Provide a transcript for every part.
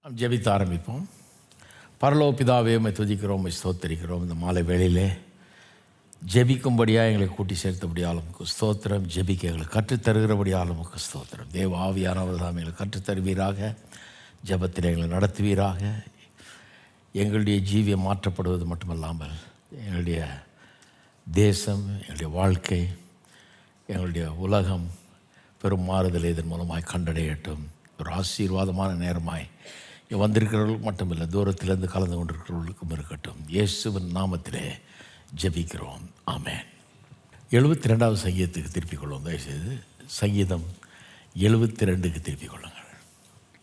நாம் ஜெபித்து ஆரம்பிப்போம். பரலோக பிதாவே, உம்மை துதிக்கிறோம், உம்மை ஸ்தோத்திரிக்கிறோம். இந்த மாலை வேளையிலே ஜெபிக்கும்படியாக எங்களை கூட்டி சேர்த்தபடியால் உமக்கு ஸ்தோத்திரம். ஜெபிக்க எங்களை கற்றுத்தருகிறபடியால் உமக்கு ஸ்தோத்திரம். தேவ ஆவியானவர் தாம் எங்களை கற்றுத்தருவீராக, ஜெபத்தில் எங்களை நடத்துவீராக. எங்களுடைய ஜீவியம் மாற்றப்படுவது மட்டுமல்லாமல் எங்களுடைய தேசம், எங்களுடைய வாழ்க்கை, எங்களுடைய உலகம் பெரும் மாறுதலை இதன் மூலமாய் கண்டடையட்டும். ஒரு ஆசீர்வாதமான நேரமாய் இங்கே வந்திருக்கிறவர்களுக்கு மட்டுமில்லை, தூரத்திலிருந்து கலந்து கொண்டிருக்கிறவர்களுக்கும் இருக்கட்டும். இயேசுவின் நாமத்திலே ஜெபிக்கிறோம், ஆமென். 72வது சங்கீதத்துக்கு திருப்பிக் கொள்ளுவோம். தயவுசெய்து சங்கீதம் 72க்கு திருப்பிக் கொள்ளுங்கள்.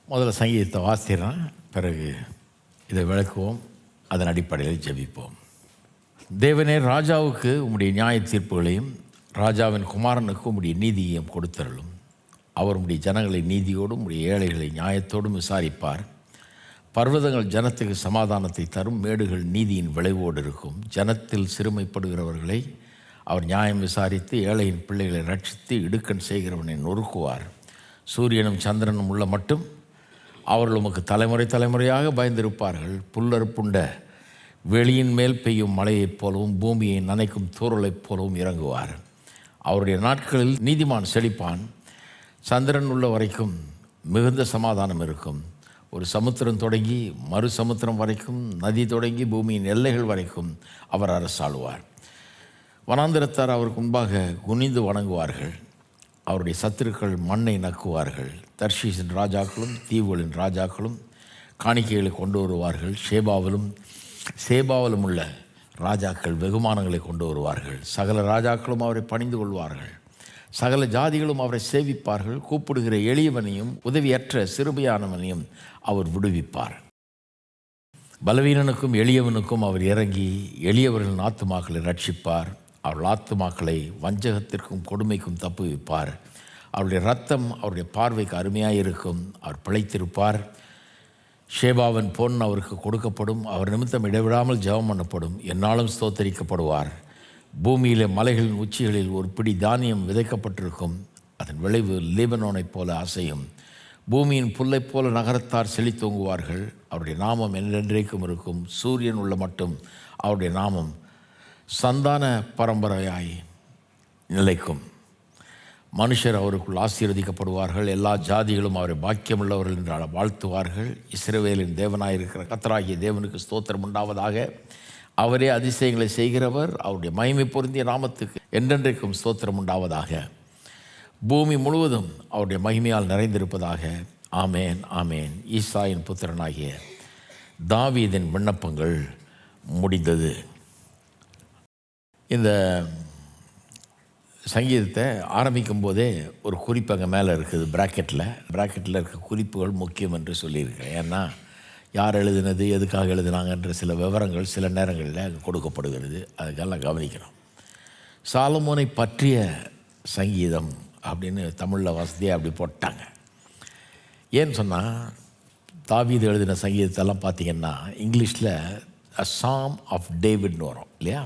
முதல்ல சங்கீதத்தை வாசிக்கிறேன், பிறகு இதை விளக்குவோம், அதன் அடிப்படையில் ஜெபிப்போம். தேவனே, ராஜாவுக்கு உம்முடைய நியாய தீர்ப்புகளையும் ராஜாவின் குமாரனுக்கு உம்முடைய நீதியையும் கொடுத்தருளும். அவர் உம்முடைய ஜனங்களை நீதியோடும் உம்முடைய ஏழைகளை நியாயத்தோடும் விசாரிப்பார். பர்வதங்கள் ஜனத்துக்கு சமாதானத்தை தரும், மேடுகள் நீதியின் விளைவோடு இருக்கும். ஜனத்தில் சிறுமைப்படுகிறவர்களை அவர் நியாயம் விசாரித்து ஏழையின் பிள்ளைகளை ரட்சித்து இடுக்கண் செய்கிறவனை நொறுக்குவார். சூரியனும் சந்திரனும் உள்ள மட்டும் அவர்கள் உமக்கு தலைமுறை தலைமுறையாக பயந்திருப்பார்கள். புல்லறுப்புண்ட வெளியின் மேல் பெய்யும் மழையைப் போலவும் பூமியை நனைக்கும் தூறலைப் போலவும் இறங்குவார். அவருடைய நாட்களில் நீதிமான் செழிப்பான். சந்திரன் உள்ள வரைக்கும் மிகுந்த சமாதானம் இருக்கும். ஒரு சமுத்திரம் தொடங்கி மறு சமுத்திரம் வரைக்கும், நதி தொடங்கி பூமியின் எல்லைகள் வரைக்கும் அவர் அரசாளுவார். வனாந்திரத்தார் அவருக்கு முன்பாக குனிந்து வணங்குவார்கள். அவருடைய சத்துருக்கள் மண்ணை நக்குவார்கள். தர்ஷீஸின் ராஜாக்களும் தீவுகளின் ராஜாக்களும் காணிக்கைகளை கொண்டு வருவார்கள். சேபாவிலும் உள்ள ராஜாக்கள் வெகுமானங்களை கொண்டு வருவார்கள். சகல ராஜாக்களும் அவரை பணிந்து கொள்வார்கள். சகல ஜாதிகளும் அவரை சேவிப்பார்கள். கூப்பிடுகிற எளியவனையும் உதவியற்ற சிறுமையானவனையும் அவர் விடுவிப்பார். பலவீனனுக்கும் எளியவனுக்கும் அவர் இறங்கி எளியவர்களின் ஆத்துமாக்களை ரட்சிப்பார். அவர்கள் ஆத்துமாக்களை வஞ்சகத்திற்கும் கொடுமைக்கும் தப்புவிப்பார். அவருடைய இரத்தம் அவருடைய பார்வைக்கு அருமையாக இருக்கும். அவர் பிழைத்திருப்பார். ஷேபாவின் பொன் அவருக்கு கொடுக்கப்படும். அவர் நிமித்தம் இடைவிடாமல் ஜெபம் பண்ணப்படும். எந்நாளும் ஸ்தோத்தரிக்கப்படுவார். பூமியிலே மலைகளின் உச்சிகளில் ஒரு பிடி தானியம் விதைக்கப்பட்டிருக்கும். அதன் விளைவு லீபனோனைப் போல அசையும். பூமியின் புல்லைப் போல நகரத்தார் செழித்தோங்குவார்கள். அவருடைய நாமம் என்றென்றைக்கும் இருக்கும். சூரியன் உள்ள மட்டும் அவருடைய நாமம் சந்தான பரம்பரையாய் நிலைக்கும். மனுஷர் அவருக்குள் ஆசீர்வதிக்கப்படுவார்கள். எல்லா ஜாதிகளும் அவரை பாக்கியமுள்ளவர்கள் என்று வாழ்த்துவார்கள். இஸ்ரவேலின் தேவனாயிருக்கிற கர்த்தராகிய தேவனுக்கு ஸ்தோத்திரம் உண்டாவதாக. அவரே அதிசயங்களை செய்கிறவர். அவருடைய மகிமை பொருந்திய நாமத்துக்கு என்றென்றைக்கும் ஸ்தோத்திரம் உண்டாவதாக. பூமி முழுவதும் அவருடைய மகிமையால் நிறைந்திருப்பதாக. ஆமேன், ஆமேன். ஈசாயின் புத்திரனாகிய தாவீதின் விண்ணப்பங்கள் முடிந்தது. இந்த சங்கீதத்தை ஆரம்பிக்கும் போதே ஒரு குறிப்பு அங்கே மேலே இருக்குது, ப்ராக்கெட்டில் இருக்க குறிப்புகள் முக்கியம் என்று சொல்லியிருக்கேன். ஏன்னா யார் எழுதினது, எதுக்காக எழுதினாங்கன்ற சில விவரங்கள் சில நேரங்களில் அங்கே கொடுக்கப்படுகிறது. அதுக்கெல்லாம் கவனிக்கணும். சாலமோனை பற்றிய சங்கீதம் அப்படின்னு தமிழில் வசதியாக அப்படி போட்டாங்க. ஏன்னு சொன்னால், தாவீது எழுதின சங்கீதத்தெல்லாம் பார்த்திங்கன்னா இங்கிலீஷில் அ சாம் ஆஃப் டேவிட்னு வரும் இல்லையா.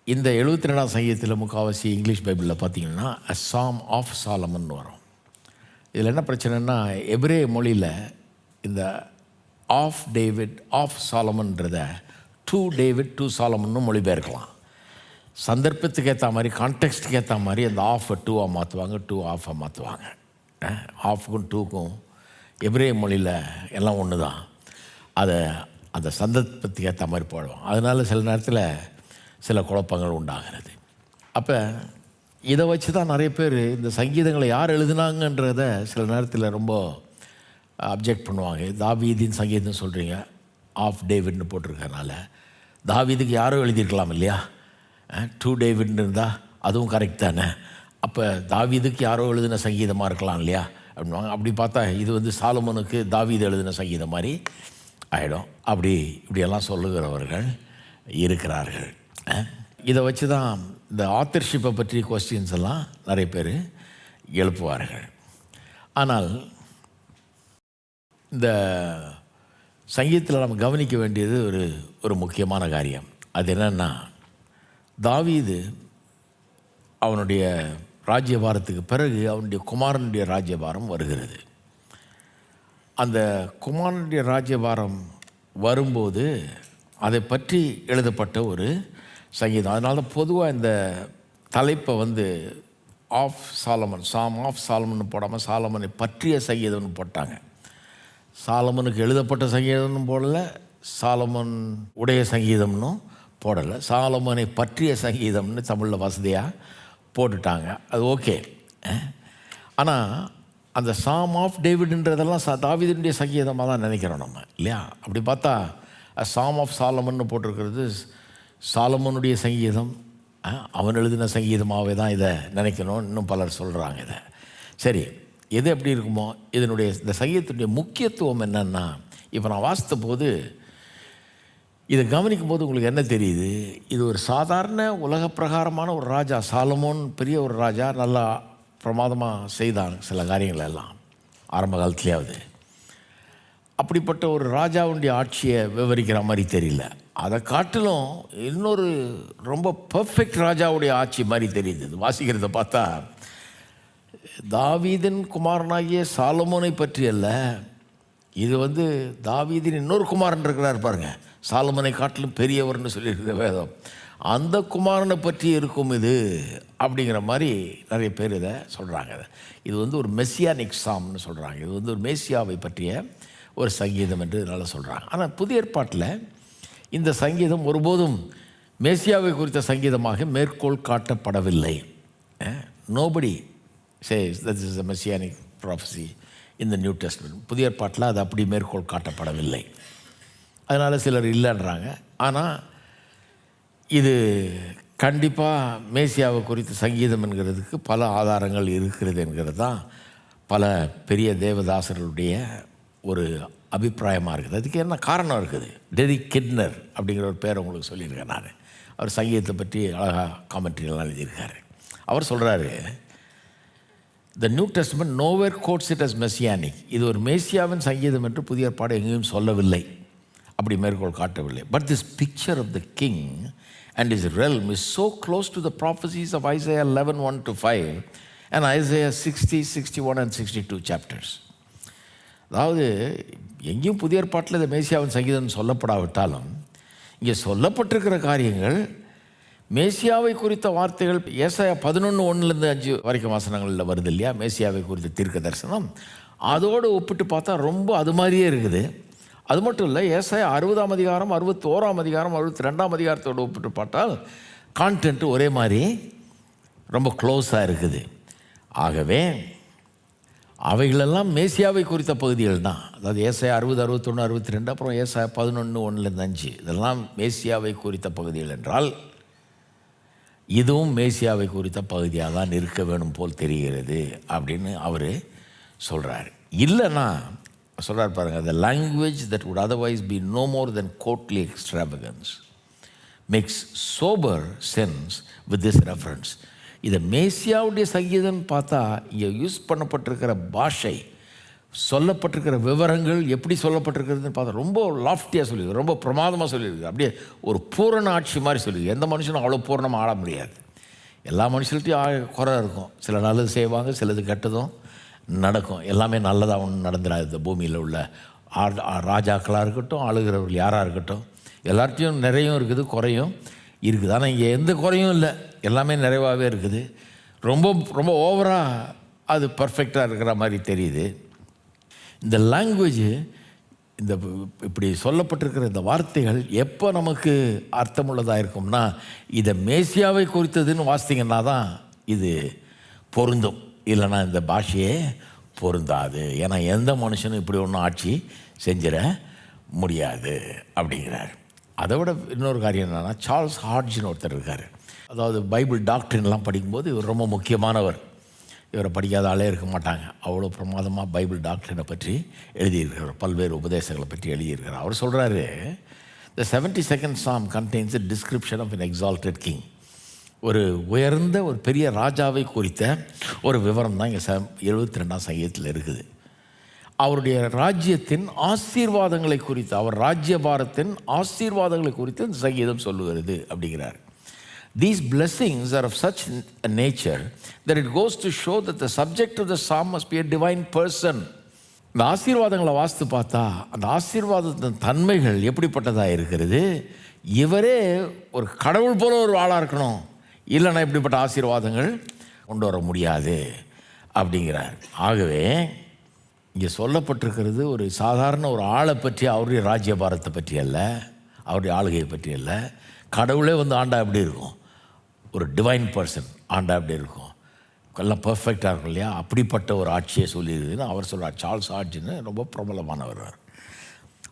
இந்த 72ஆம் சங்கீதத்தில் முக்கால்வாசி இங்கிலீஷ் பைபிளில் பார்த்திங்கன்னா அ சாம் ஆஃப் சாலமன் வரும். இதில் என்ன பிரச்சனைன்னா, எபிரேய மொழியில் இந்த ஆஃப் டேவிட் ஆஃப் சாலமன்றத டு டேவிட் டு சாலமன்னு மொழிபெயர்க்கலாம். சந்தர்ப்பத்துக்கு ஏற்ற மாதிரி, கான்டெக்ஸ்ட்டுக்கு ஏற்ற மாதிரி அந்த ஆஃபை டூவாக மாற்றுவாங்க, டூ ஆஃபாக மாற்றுவாங்க. ஆஃபுக்கும் டூக்கும் எபிரேய மொழியில் எல்லாம் ஒன்று தான். அதை அந்த சந்தர்ப்பத்துக்கு ஏற்ற மாதிரி போடுவோம். அதனால் சில நேரத்தில் சில குழப்பங்கள் உண்டாகிறது. அப்போ இதை வச்சு தான் நிறைய பேர் இந்த சங்கீதங்களை யார் எழுதினாங்கன்றத சில நேரத்தில் ரொம்ப அப்ஜெக்ட் பண்ணுவாங்க. தாவீதின் சங்கீதம் சொல்கிறீங்க, ஆஃப் டேவிட்னு போட்டிருக்கனால தாவீதுக்கு யாரோ எழுதியிருக்கலாம் இல்லையா. டூ டேவிட்னு இருந்தால் அதுவும் கரெக்ட் தானே. அப்போ தாவீதுக்கு யாரோ எழுதின சங்கீதமாக இருக்கலாம் இல்லையா அப்படின்வாங்க. அப்படி பார்த்தா இது சாலமோனுக்கு தாவீது எழுதின சங்கீதம் மாதிரி ஆகிடும். இப்படியெல்லாம் சொல்லுகிறவர்கள் இருக்கிறார்கள். இதை வச்சு தான் இந்த ஆத்தர்ஷிப்பை பற்றி கொஸ்டின்ஸ் எல்லாம் நிறைய பேர் எழுப்புவார்கள். ஆனால் இந்த சங்கீதத்தில் நம்ம கவனிக்க வேண்டியது ஒரு முக்கியமான காரியம். அது என்னென்னா, தாவீது அவனுடைய ராஜ்யபாரத்துக்கு பிறகு அவனுடைய குமாரனுடைய ராஜ்யபாரம் வருகிறது. அந்த குமாரனுடைய ராஜ்யபாரம் வரும்போது அதை பற்றி எழுதப்பட்ட ஒரு சங்கீதம். அதனால தான் பொதுவாக இந்த தலைப்பை of Solomon, psalm of Solomon போடாமல் சாலமனை பற்றிய சங்கீதம்னு போட்டாங்க. சாலமனுக்கு எழுதப்பட்ட சங்கீதம்னு போடல, சாலமன் உடைய சங்கீதம்னும் போடலை, சாலமனை பற்றிய சங்கீதம்னு தமிழில் வசதியாக போட்டுட்டாங்க. அது ஓகே. ஆனால் அந்த சாம் ஆஃப் டேவிட்ன்றதெல்லாம் தாவீதுடைய சங்கீதமாக தான் நினைக்கிறோம் நம்ம, இல்லையா? அப்படி பார்த்தா சாம் ஆஃப் சாலமன்னு போட்டிருக்கிறது சாலமனுடைய சங்கீதம், அவன் எழுதின சங்கீதமாகவே தான் இதை நினைக்கணும். இன்னும் பலர் சொல்கிறாங்க இதை. சரி, எது எப்படி இருக்குமோ இதனுடைய இந்த சங்கீதத்துடைய முக்கியத்துவம் என்னன்னா, இப்போ நான் வாசித்த போது இதை கவனிக்கும் போது உங்களுக்கு என்ன தெரியுது? இது ஒரு சாதாரண உலக பிரகாரமான ஒரு ராஜா, சாலமோன் பெரிய ஒரு ராஜா, நல்லா பிரமாதமாக செய்தான் சில காரியங்கள் எல்லாம் ஆரம்ப காலத்துலேயாவது. அப்படிப்பட்ட ஒரு ராஜாவுடைய ஆட்சியை விவரிக்கிற மாதிரி தெரியல. அதை காட்டிலும் இன்னொரு ரொம்ப பர்ஃபெக்ட் ராஜாவுடைய ஆட்சி மாதிரி தெரியுது. வாசிக்கிறத பார்த்தா தாவீதின் குமாரனாகிய சாலமோனை பற்றி அல்ல, இது தாவீதின் இன்னொரு குமாரன் இருக்கிறார் பாருங்க, சாலமோனை காட்டிலும் பெரியவர்னு சொல்லியிருக்கிற வேதம், அந்த குமாரனை பற்றி இருக்கும் இது அப்படிங்கிற மாதிரி நிறைய பேர் இதை சொல்கிறாங்க. இது ஒரு மெஸ்ஸியானிக் சாம்னு சொல்கிறாங்க. இது ஒரு மேசியாவை பற்றிய ஒரு சங்கீதம் என்று இதனால் சொல்கிறாங்க. ஆனால் புதிய ஏற்பாட்டில் இந்த சங்கீதம் ஒருபோதும் மேசியாவை குறித்த சங்கீதமாக மேற்கோள் காட்டப்படவில்லை. Nobody says that this is a messianic prophecy in the New Testament. புதிய ஏற்பாட்டில் அது அப்படி மேற்கோள் காட்டப்படவில்லை. அதனால் சிலர் இல்லைன்றாங்க. ஆனால் இது கண்டிப்பாக மேசியாவை குறித்த சங்கீதம் என்கிறதுக்கு பல ஆதாரங்கள் இருக்கிறது என்கிறது தான் பல பெரிய தேவதாசர்களுடைய ஒரு அபிப்பிராயமாக இருக்குது. அதுக்கு என்ன காரணம் இருக்குது? டெரிக் கிட்னர் அப்படிங்கிற ஒரு பேரை உங்களுக்கு சொல்லியிருக்கேன் நான். அவர் சங்கீதத்தை பற்றி அழகாக காமெண்ட்ரிலாம் எழுதியிருக்காரு. அவர் சொல்கிறாரு, the new testament nowhere quotes it as messianic. இது ஒரு மேசியாவின் சங்கீதம் என்று புதிய ஏற்பாடு எங்கேயும் சொல்லவில்லை, அப்படி மேற்கோள் காட்டவில்லை. But this picture of the king and his realm is so close to the prophecies of Isaiah 11:1-5 and Isaiah 60, 61 and 62 chapters. அதாவது எங்கேயும் புதிய ஏற்பாட்டில் இந்த மேசியாவின் சங்கீதம் சொல்லப்படாவிட்டாலும் இங்கே சொல்லப்பட்டிருக்கிற காரியங்கள் மேசியாவை குறித்த வார்த்தைகள் ஏசாயா 11:1-5 வரைக்கும் வசனங்களில் வருது இல்லையா? மேசியாவை குறித்த தீர்க்க தரிசனம் அதோடு ஒப்பிட்டு பார்த்தா ரொம்ப அது மாதிரியே இருக்குது. அது மட்டும் இல்லை, ஏசாயா 60ஆம் அதிகாரம், 61ஆம் அதிகாரம், 62ஆம் அதிகாரத்தோடு ஒப்பிட்டு பார்த்தால் கான்டென்ட் ஒரே மாதிரி ரொம்ப க்ளோஸாக இருக்குது. ஆகவே அவைகளெல்லாம் மேசியாவை குறித்த பகுதிகள் தான். அதாவது ஏசாயா 60, 61, 62, அப்புறம் ஏசாயா 11:1-5 இதெல்லாம் மேசியாவை குறித்த பகுதிகள் என்றால் இதுவும் மேசியாவை குறித்த பகுதியாக தான் இருக்க வேணும் போல் தெரிகிறது அப்படின்னு அவர் சொல்கிறார். இல்லைன்னா சொல்கிறார் பாருங்கள், the language that would otherwise be no more than courtly extravagance makes sober sense with this reference. இதை மேசியாவுடைய சங்கீதம் பார்த்தா இங்கே யூஸ் பண்ணப்பட்டிருக்கிற பாஷை, சொல்லப்பட்டிருக்கிற விவரங்கள் எப்படி சொல்லப்பட்டிருக்கிறதுன்னு பார்த்தா ரொம்ப லாஃப்டியாக சொல்லியிருக்கு, ரொம்ப பிரமாதமாக சொல்லியிருக்கு. அப்படியே ஒரு பூரண ஆட்சி மாதிரி சொல்லியிருக்கு. எந்த மனுஷனும் அவ்வளோ பூரணமாக ஆட முடியாது. எல்லா மனுஷன்கிட்டையும் குறை இருக்கும். சில நல்லது செய்வாங்க, சிலது கெட்டதும் நடக்கும். எல்லாமே நல்லதாக ஒன்றும் நடந்துடாது. இந்த பூமியில் உள்ள ராஜாக்களாக இருக்கட்டும், ஆளுகிறவர்கள் யாராக இருக்கட்டும், எல்லார்ட்டையும் நிறையும் இருக்குது, குறையும் இருக்குது. ஆனால் இங்கே எந்த குறையும் இல்லை, எல்லாமே நிறைவாகவே இருக்குது. ரொம்ப ரொம்ப ஓவராக அது பர்ஃபெக்டாக இருக்கிற மாதிரி தெரியுது. இந்த லாங்குவேஜ், இந்த இப்படி சொல்லப்பட்டிருக்கிற இந்த வார்த்தைகள் எப்போ நமக்கு அர்த்தமுள்ளதாக இருக்கும்னா, இதை மேசியாவை குறித்ததுன்னு வாசித்தீங்கன்னா தான் இது பொருந்தும். இல்லைன்னா இந்த பாஷையே பொருந்தாது. ஏன்னா எந்த மனுஷனும் இப்படி ஒன்றும் ஆட்சி செஞ்சிட முடியாது அப்படிங்கிறார். அதை விட இன்னொரு காரியம் என்னென்னா, சார்ல்ஸ் ஹாட்ஜின்னு ஒருத்தர் இருக்கார். அதாவது பைபிள் டாக்டரின்லாம் படிக்கும்போது இவர் ரொம்ப முக்கியமானவர். இவரை படிக்காத ஆளே இருக்க மாட்டாங்க. அவ்வளோ பிரமாதமாக பைபிள் டாக்டரினை பற்றி எழுதியிருக்கிறார், பல்வேறு உபதேசங்களை பற்றி எழுதியிருக்கிறார். அவர் சொல்கிறாரு, the 72nd Psalm contains a description of an exalted king. ஒரு உயர்ந்த ஒரு பெரிய ராஜாவை குறித்த ஒரு விவரம் தான் இங்கே 72ஆம் சங்கீதத்தில் இருக்குது. அவருடைய ராஜ்யத்தின் ஆசீர்வாதங்களை குறித்து, அவர் ராஜ்யபாரத்தின் ஆசீர்வாதங்களை குறித்து இந்த சங்கீதம் சொல்லுகிறது அப்படிங்கிறார். These blessings are of such a nature that it goes to show that the subject of the psalm must be a divine person. இந்த ஆசீர்வாதங்களை வாசித்து பார்த்தா அந்த ஆசீர்வாதத்தின் தன்மைகள் எப்படிப்பட்டதாக இருக்கிறது. இவரே ஒரு கடவுள் போல ஒரு ஆளாக இருக்கணும், இல்லைன்னா இப்படிப்பட்ட ஆசீர்வாதங்கள் கொண்டு வர முடியாது அப்படிங்கிறார். ஆகவே இங்கே சொல்லப்பட்டிருக்கிறது ஒரு சாதாரண ஒரு ஆளை பற்றி, அவருடைய ராஜ்யபாரத்தை பற்றி அல்ல, அவருடைய ஆளுகையை பற்றி அல்ல. கடவுளே வந்து ஆண்டா எப்படி இருக்கும், ஒரு டிவைன் பர்சன் ஆண்டா எப்படி இருக்கும், எல்லாம் பர்ஃபெக்டாக இருக்கும் இல்லையா, அப்படிப்பட்ட ஒரு ஆட்சியை சொல்லியிருக்குதுன்னு அவர் சொல்கிறார். சார்ல்ஸ் ஆட்சின்னு ரொம்ப பிரபலமானவர்.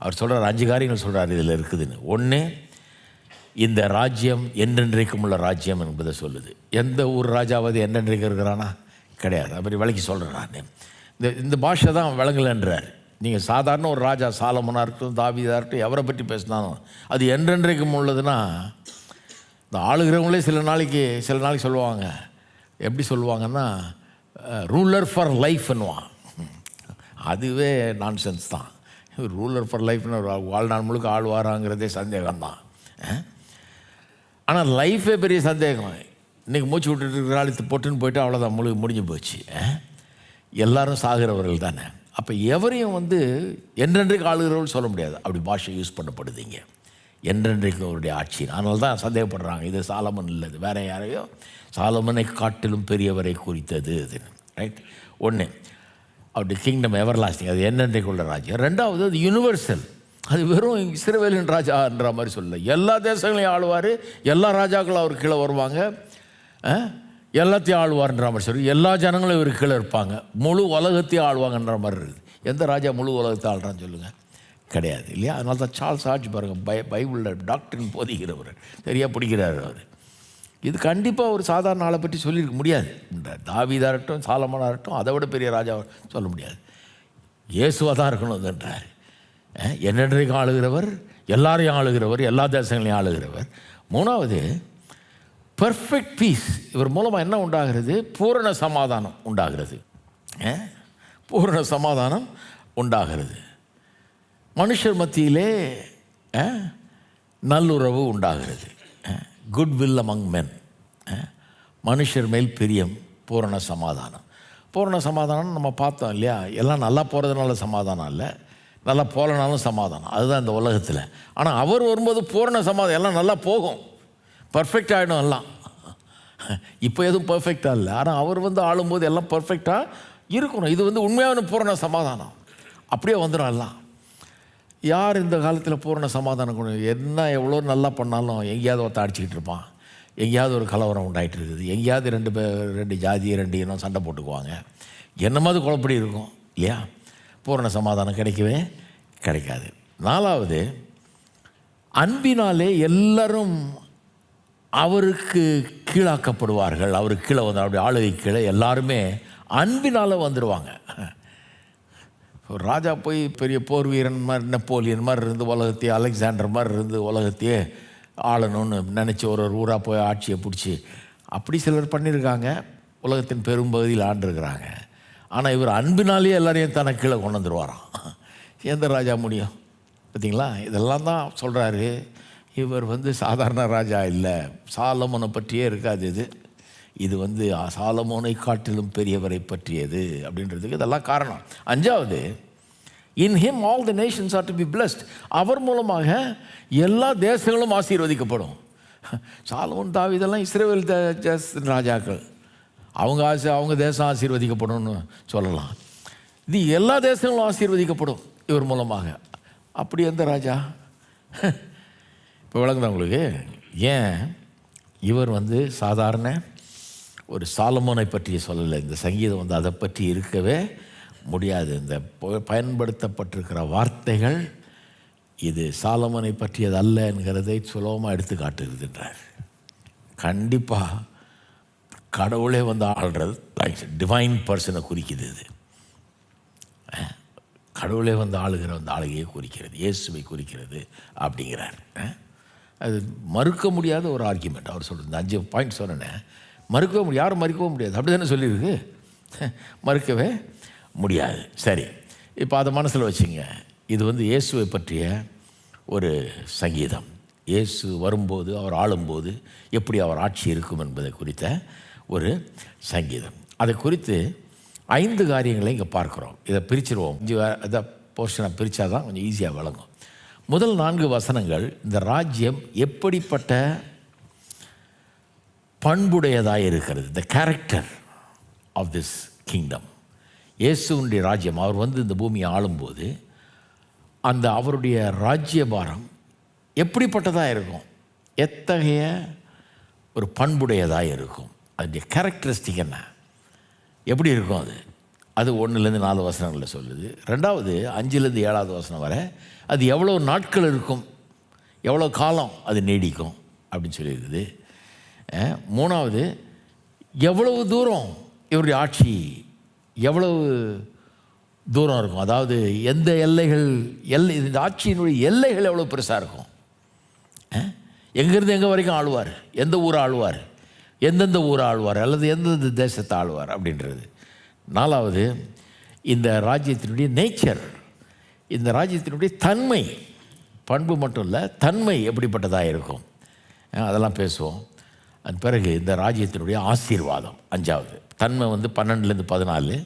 அவர் சொல்கிறார் 5 காரியங்கள் சொல்கிறார் இதில் இருக்குதுன்னு. ஒன்று, இந்த ராஜ்யம் என்றென்றைக்கும் உள்ள ராஜ்யம் என்பதை சொல்லுது. எந்த ஊர் ராஜாவது என்றென்றைக்கு இருக்கிறானா கிடையாது. அப்படி விளக்கி சொல்கிறேன் நான். இந்த பாஷை தான் விளங்கலைன்றார். நீங்கள் சாதாரண ஒரு ராஜா சாலமோனாக இருக்கட்டும், தாவீதாக இருக்கட்டும், எவரை பற்றி பேசினாலும் அது என்றென்றைக்கும் உள்ளதுன்னா, இந்த ஆளுகிறவங்களே சில நாளைக்கு சொல்லுவாங்க. எப்படி சொல்லுவாங்கன்னா, ரூலர் ஃபார் லைஃப்னுவான். அதுவே நான்சென்ஸ் தான். ரூலர் ஃபார் லைஃப்னு வாழ்நாள் முழுக்க ஆழ்வாராங்கிறதே சந்தேகம்தான். ஆனால் லைஃபே பெரிய சந்தேகம். இன்றைக்கி மூச்சு விட்டுட்டு இருக்கிற ஆளுக்கு பொட்டுன்னு போயிட்டு அவ்வளோதான், முடிஞ்சு போச்சு. எல்லாரும் சாகிறவர்கள் தானே. அப்போ எவரையும் வந்து என்றென்றைக்கு ஆளுகிறவர்கள் சொல்ல முடியாது. அப்படி பாஷை யூஸ் பண்ணப்படுதுங்க, என்றென்றைக்கு அவருடைய ஆட்சி. அதனால தான் சந்தேகப்படுறாங்க, இது சாலமன் இல்லை, இது வேறு யாரையோ சாலமனை காட்டிலும் பெரியவரை குறித்தது அது. ரைட். ஒன்று, அவருடைய கிங்டம் எவர் லாஸ்டிங், அது என்னென்றைக்கு உள்ள ராஜ்யம். ரெண்டாவது, அது யூனிவர்சல், அது வெறும் இஸ்ரவேலின் ராஜான்ற மாதிரி சொல்லலை. எல்லா தேசங்களையும் ஆளுவார், எல்லா ராஜாக்களும் அவர் கீழே வருவாங்க, எல்லாத்தையும் ஆளுவார்ன்ற மாதிரி சொல்லி எல்லா ஜனங்களும் இவர் கீழே இருப்பாங்க, முழு உலகத்தையும் ஆளுவாங்கன்ற மாதிரி இருக்குது. எந்த ராஜா முழு உலகத்தை ஆளுறான்னு சொல்லுங்கள், கிடையாது இல்லையா. அதனால தான் சார்ல்ஸ் ஆட்சி பாருங்கள், பைபிளில் டாக்டரின் போதிக்கிறவர், சரியாக பிடிக்கிறார் அவர். இது கண்டிப்பாக ஒரு சாதாரண ஆளை பற்றி சொல்லியிருக்க முடியாது. தாவீதாக இருக்கட்டும், சாலமோனாக இருக்கட்டும், அதை விட பெரிய ராஜா சொல்ல முடியாது. இயேசுவாக தான் இருக்கணும்ன்றார். என்னென்றைக்கும் ஆளுகிறவர், எல்லாரையும் ஆளுகிறவர், எல்லா தேசங்களையும் ஆளுகிறவர். மூணாவது, பர்ஃபெக்ட் பீஸ். இவர் மூலமாக என்ன உண்டாகிறது, பூரண சமாதானம் உண்டாகிறது. பூரண சமாதானம் உண்டாகிறது. மனுஷர் மத்தியிலே நல்லுறவு உண்டாகிறது. குட் வில் அமங் மென். மனுஷர் மேல் பிரியம், பூரண சமாதானம். பூரண சமாதானம் நம்ம பார்த்தோம் இல்லையா. எல்லாம் நல்லா போகிறதுனால சமாதானம் இல்லை, நல்லா போகலனாலும் சமாதானம். அதுதான் இந்த உலகத்தில். ஆனால் அவர் வரும்போது பூரண சமாதானம், எல்லாம் நல்லா போகும், பர்ஃபெக்ட் ஆகிடும் எல்லாம். இப்போ எதுவும் பர்ஃபெக்டாக இல்லை, ஆனால் அவர் வந்து ஆளும்போது எல்லாம் பர்ஃபெக்டாக இருக்கணும். இது வந்து உண்மையான பூரண சமாதானம். அப்படியே வந்துடும் எல்லாம். யார் இந்த காலத்தில் பூரண சமாதானம் கொண்டு, என்ன எவ்வளோ நல்லா பண்ணாலும் எங்கேயாவது ஒருத்த அடிச்சுக்கிட்டு இருப்பான், எங்கேயாவது ஒரு கலவரம் உண்டாகிட்டு இருக்குது, எங்கேயாவது ரெண்டு ஜாதி 2 இனம் சண்டை போட்டுக்குவாங்க, என்னமாவது குழப்படி இருக்கும் இல்லையா. பூரண சமாதானம் கிடைக்கவே கிடைக்காது. 4வது, அன்பினாலே எல்லாரும் அவருக்கு கீழாக்கப்படுவார்கள். அவருக்கு கீழே வந்து அவருடைய ஆளுகை கீழே எல்லாருமே அன்பினால் வந்துடுவாங்க. ஒரு ராஜா போய் பெரிய போர் வீரன் மாதிரி, நெப்போலியன் மாதிரி இருந்து உலகத்தையே, அலெக்சாண்டர் மாதிரி இருந்து உலகத்தையே ஆளணும்னு நினச்சி ஒரு ஊராக போய் ஆட்சியை பிடிச்சி அப்படி சிலர் பண்ணியிருக்காங்க, உலகத்தின் பெரும்பகுதியில் ஆண்டிருக்கிறாங்க. ஆனால் இவர் அன்பினாலேயே எல்லாரையும் தனக்கு கீழே கொண்டு வந்துடுவாராம். எந்த ராஜா முடியும் பார்த்தீங்களா. இதெல்லாம் தான் சொல்கிறாரு. இவர் வந்து சாதாரண ராஜா இல்லை, சாலமோனை பற்றியே இருக்காது இது வந்து சாலமோனை காட்டிலும் பெரியவரை பற்றியது அப்படின்றதுக்கு இதெல்லாம் காரணம். 5வது, in him all the nations are to be blessed. அவர் மூலமாக எல்லா தேசங்களும் ஆசீர்வதிக்கப்படும். சாலமோன் தாவீதெல்லாம் இஸ்ரவேல் ராஜாக்கள், அவங்க தேசம் ஆசீர்வதிக்கப்படும் சொல்லலாம். இது எல்லா தேசங்களும் ஆசீர்வதிக்கப்படும் இவர் மூலமாக. அப்படி எந்த ராஜா இப்போ விளங்குதா உங்களுக்கு. ஏன் இவர் வந்து சாதாரண ஒரு சாலமோனை பற்றி சொல்லலை. இந்த சங்கீதம் வந்து அதை பற்றி இருக்கவே முடியாது. இந்த பயன்படுத்தப்பட்டிருக்கிற வார்த்தைகள் இது சாலமோனை பற்றியது அல்ல என்கிறதை சுலபமாக எடுத்து காட்டுகிறதுன்றார். கண்டிப்பாக கடவுளே வந்து ஆள்றது டிவைன் பர்சனை குறிக்குது. இது கடவுளே வந்து ஆளுகிற அந்த ஆளுகையை குறிக்கிறது, இயேசுவை குறிக்கிறது அப்படிங்கிறார். அது மறுக்க முடியாத ஒரு ஆர்கியூமெண்ட். அவர் சொல்கிறது, இந்த 5 பாயிண்ட் சொன்னேன், மறுக்கவே முடியாது, யாரும் மறுக்கவும் முடியாது. அப்படி தானே சொல்லியிருக்கு, மறுக்கவே முடியாது. சரி, இப்போ அதை மனசில் வச்சுங்க. இது வந்து இயேசுவை பற்றிய ஒரு சங்கீதம். இயேசு வரும்போது, அவர் ஆளும்போது எப்படி அவர் ஆட்சி இருக்கும் என்பதை குறித்த ஒரு சங்கீதம். அதை குறித்து 5 காரியங்களை இங்கே பார்க்குறோம். இதை பிரிச்சிருவோம். இதை போர்ஷனை பிரித்தா தான் கொஞ்சம் ஈஸியாக விளங்கும். முதல் 4 வசனங்கள் இந்த ராஜ்யம் எப்படிப்பட்ட பண்புடையதாக இருக்கிறது, the character of this kingdom. இயேசுனுடைய ராஜ்யம், அவர் வந்து இந்த பூமியை ஆளும்போது அந்த அவருடைய ராஜ்யபாரம் எப்படிப்பட்டதாக இருக்கும், எத்தகைய ஒரு பண்புடையதாக இருக்கும், அதனுடைய கேரக்டரிஸ்டிக் என்ன, எப்படி இருக்கும் அது. அது 1லேருந்து 4 வசனங்களில் சொல்லுது. 2வது 5லேருந்து 7வது வசனம் வரை அது எவ்வளோ நாட்கள் இருக்கும், எவ்வளோ காலம் அது நீடிக்கும் அப்படின்னு சொல்லியிருக்குது. 3வது எவ்வளவு தூரம் இவருடைய ஆட்சி எவ்வளவு தூரம் இருக்கும், அதாவது எந்த எல்லைகள், இந்த ஆட்சியினுடைய எல்லைகள் எவ்வளோ பெருசாக இருக்கும், எங்கேருந்து எங்கே வரைக்கும் ஆளுவார், எந்த ஊரை ஆளுவார், எந்தெந்த ஊரை ஆளுவார் அல்லது எந்தெந்த தேசத்தை ஆளுவார் அப்படின்றது. 4வது இந்த ராஜ்யத்தினுடைய நேச்சர், இந்த ராஜ்யத்தினுடைய தன்மை, பண்பு மட்டும் இல்லை தன்மை எப்படிப்பட்டதாக இருக்கும், அதெல்லாம் பேசுவோம். அதன் பிறகு இந்த ராஜ்யத்தினுடைய ஆசீர்வாதம் 5வது. தன்மை வந்து 12லேருந்து 14,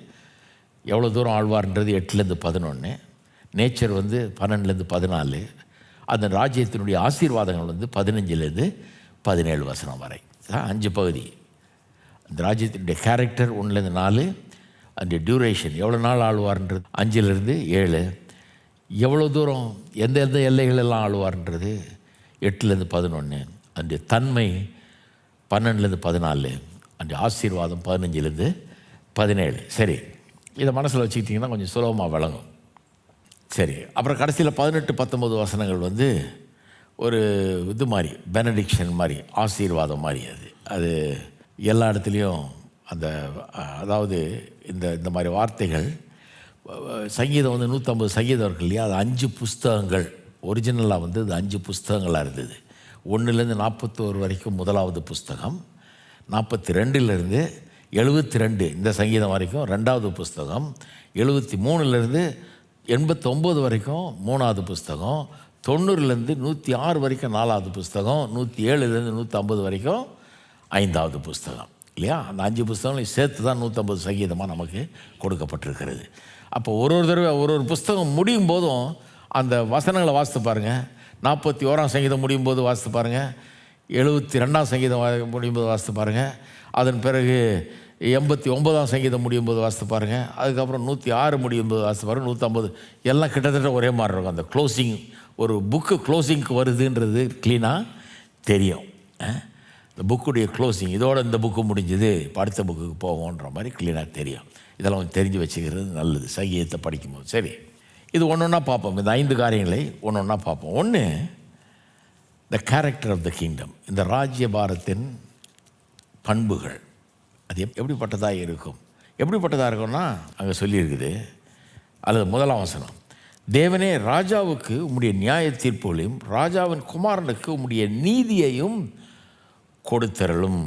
எவ்வளோ தூரம் ஆழ்வார்ன்றது 8லேருந்து 11, நேச்சர் வந்து 12லேருந்து 14, அந்த ராஜ்யத்தினுடைய ஆசீர்வாதங்கள் வந்து 15லேருந்து 17 வசனம் வரை. 5 பகுதி. அந்த ராஜ்யத்தினுடைய கேரக்டர் 1லேருந்து 4, அந்த டியூரேஷன் எவ்வளோ நாள் ஆழ்வார்ன்றது 5லேருந்து 7, எவ்வளோ தூரம் எந்த எந்த எல்லைகளெல்லாம் ஆழ்வார்ன்றது 8லேருந்து 11, அந்த தன்மை 12லேருந்து 14, அந்த ஆசீர்வாதம் 15லேருந்து 17. சரி, இதை மனசில் வச்சுக்கிட்டிங்கன்னா கொஞ்சம் சுலபமாக விளங்கும். சரி, அப்புறம் கடைசியில் 18-19 வசனங்கள் வந்து ஒரு இது மாதிரி, பெனடிக்ஷன் மாதிரி, ஆசீர்வாதம் மாதிரி. அது எல்லா இடத்துலையும் அந்த, அதாவது இந்த மாதிரி வார்த்தைகள். சங்கீதம் வந்து 150 சங்கீதம் இருக்கு இல்லையா, அது 5 புஸ்தகங்கள் ஒரிஜினலாக வந்து அது 5 புஸ்தகங்களாக இருந்தது. 1லேருந்து 41 வரைக்கும் 1வது புஸ்தகம், 42லேருந்து 72 இந்த சங்கீதம் வரைக்கும் 2வது புஸ்தகம், 73லேருந்து 89 வரைக்கும் 3வது புஸ்தகம், 90லேருந்து 106 வரைக்கும் 4வது புஸ்தகம், 107லேருந்து 150 வரைக்கும் 5வது புஸ்தகம் இல்லையா. அந்த 5 புஸ்தகங்களையும் சேர்த்து தான் 150 சங்கீதமாக நமக்கு கொடுக்கப்பட்டிருக்கிறது. அப்போ ஒரு தடவை ஒரு புஸ்தகம் முடியும் போதும் அந்த வசனங்களை வாசித்து பாருங்கள். 41ஆம் சங்கீதம் முடியும் போது வாசித்து பாருங்கள், 72ஆம் சங்கீதம் முடியும் போது வாசித்து பாருங்கள், அதன் பிறகு 89ஆம் சங்கீதம் முடியும் போது வாசித்து பாருங்கள், அதுக்கப்புறம் 106 முடியும் போது வாசித்து பாருங்கள், 150 எல்லாம் கிட்டத்தட்ட ஒரே மாதிரி இருக்கும். அந்த க்ளோசிங், ஒரு புக்கு க்ளோசிங்க்கு வருதுன்றது க்ளீனாக தெரியும். இந்த புக்குடைய க்ளோசிங், இதோட இந்த புக்கு முடிஞ்சது, இப்போ அடுத்த புக்குக்கு போவோன்ற மாதிரி க்ளீனாக தெரியும். இதெல்லாம் கொஞ்சம் தெரிஞ்சு வச்சுக்கிறது நல்லது சங்கீதத்தை படிக்கும்போது. சரி, இது ஒன்று ஒன்றா பார்ப்போம். இந்த 5 காரியங்களை ஒன்று ஒன்றா பார்ப்போம். 1, the character of the kingdom, இந்த ராஜ்யபாரத்தின் பண்புகள் அது எப்படிப்பட்டதாக இருக்கும். எப்படிப்பட்டதாக இருக்கும்னா அங்கே சொல்லியிருக்குது, அல்லது 1ஆம் வசனம், தேவனே ராஜாவுக்கு உம்முடைய நியாய தீர்ப்புகளையும் ராஜாவின் குமாரனுக்கு உம்முடைய நீதியையும் கொடுத்தரலும்.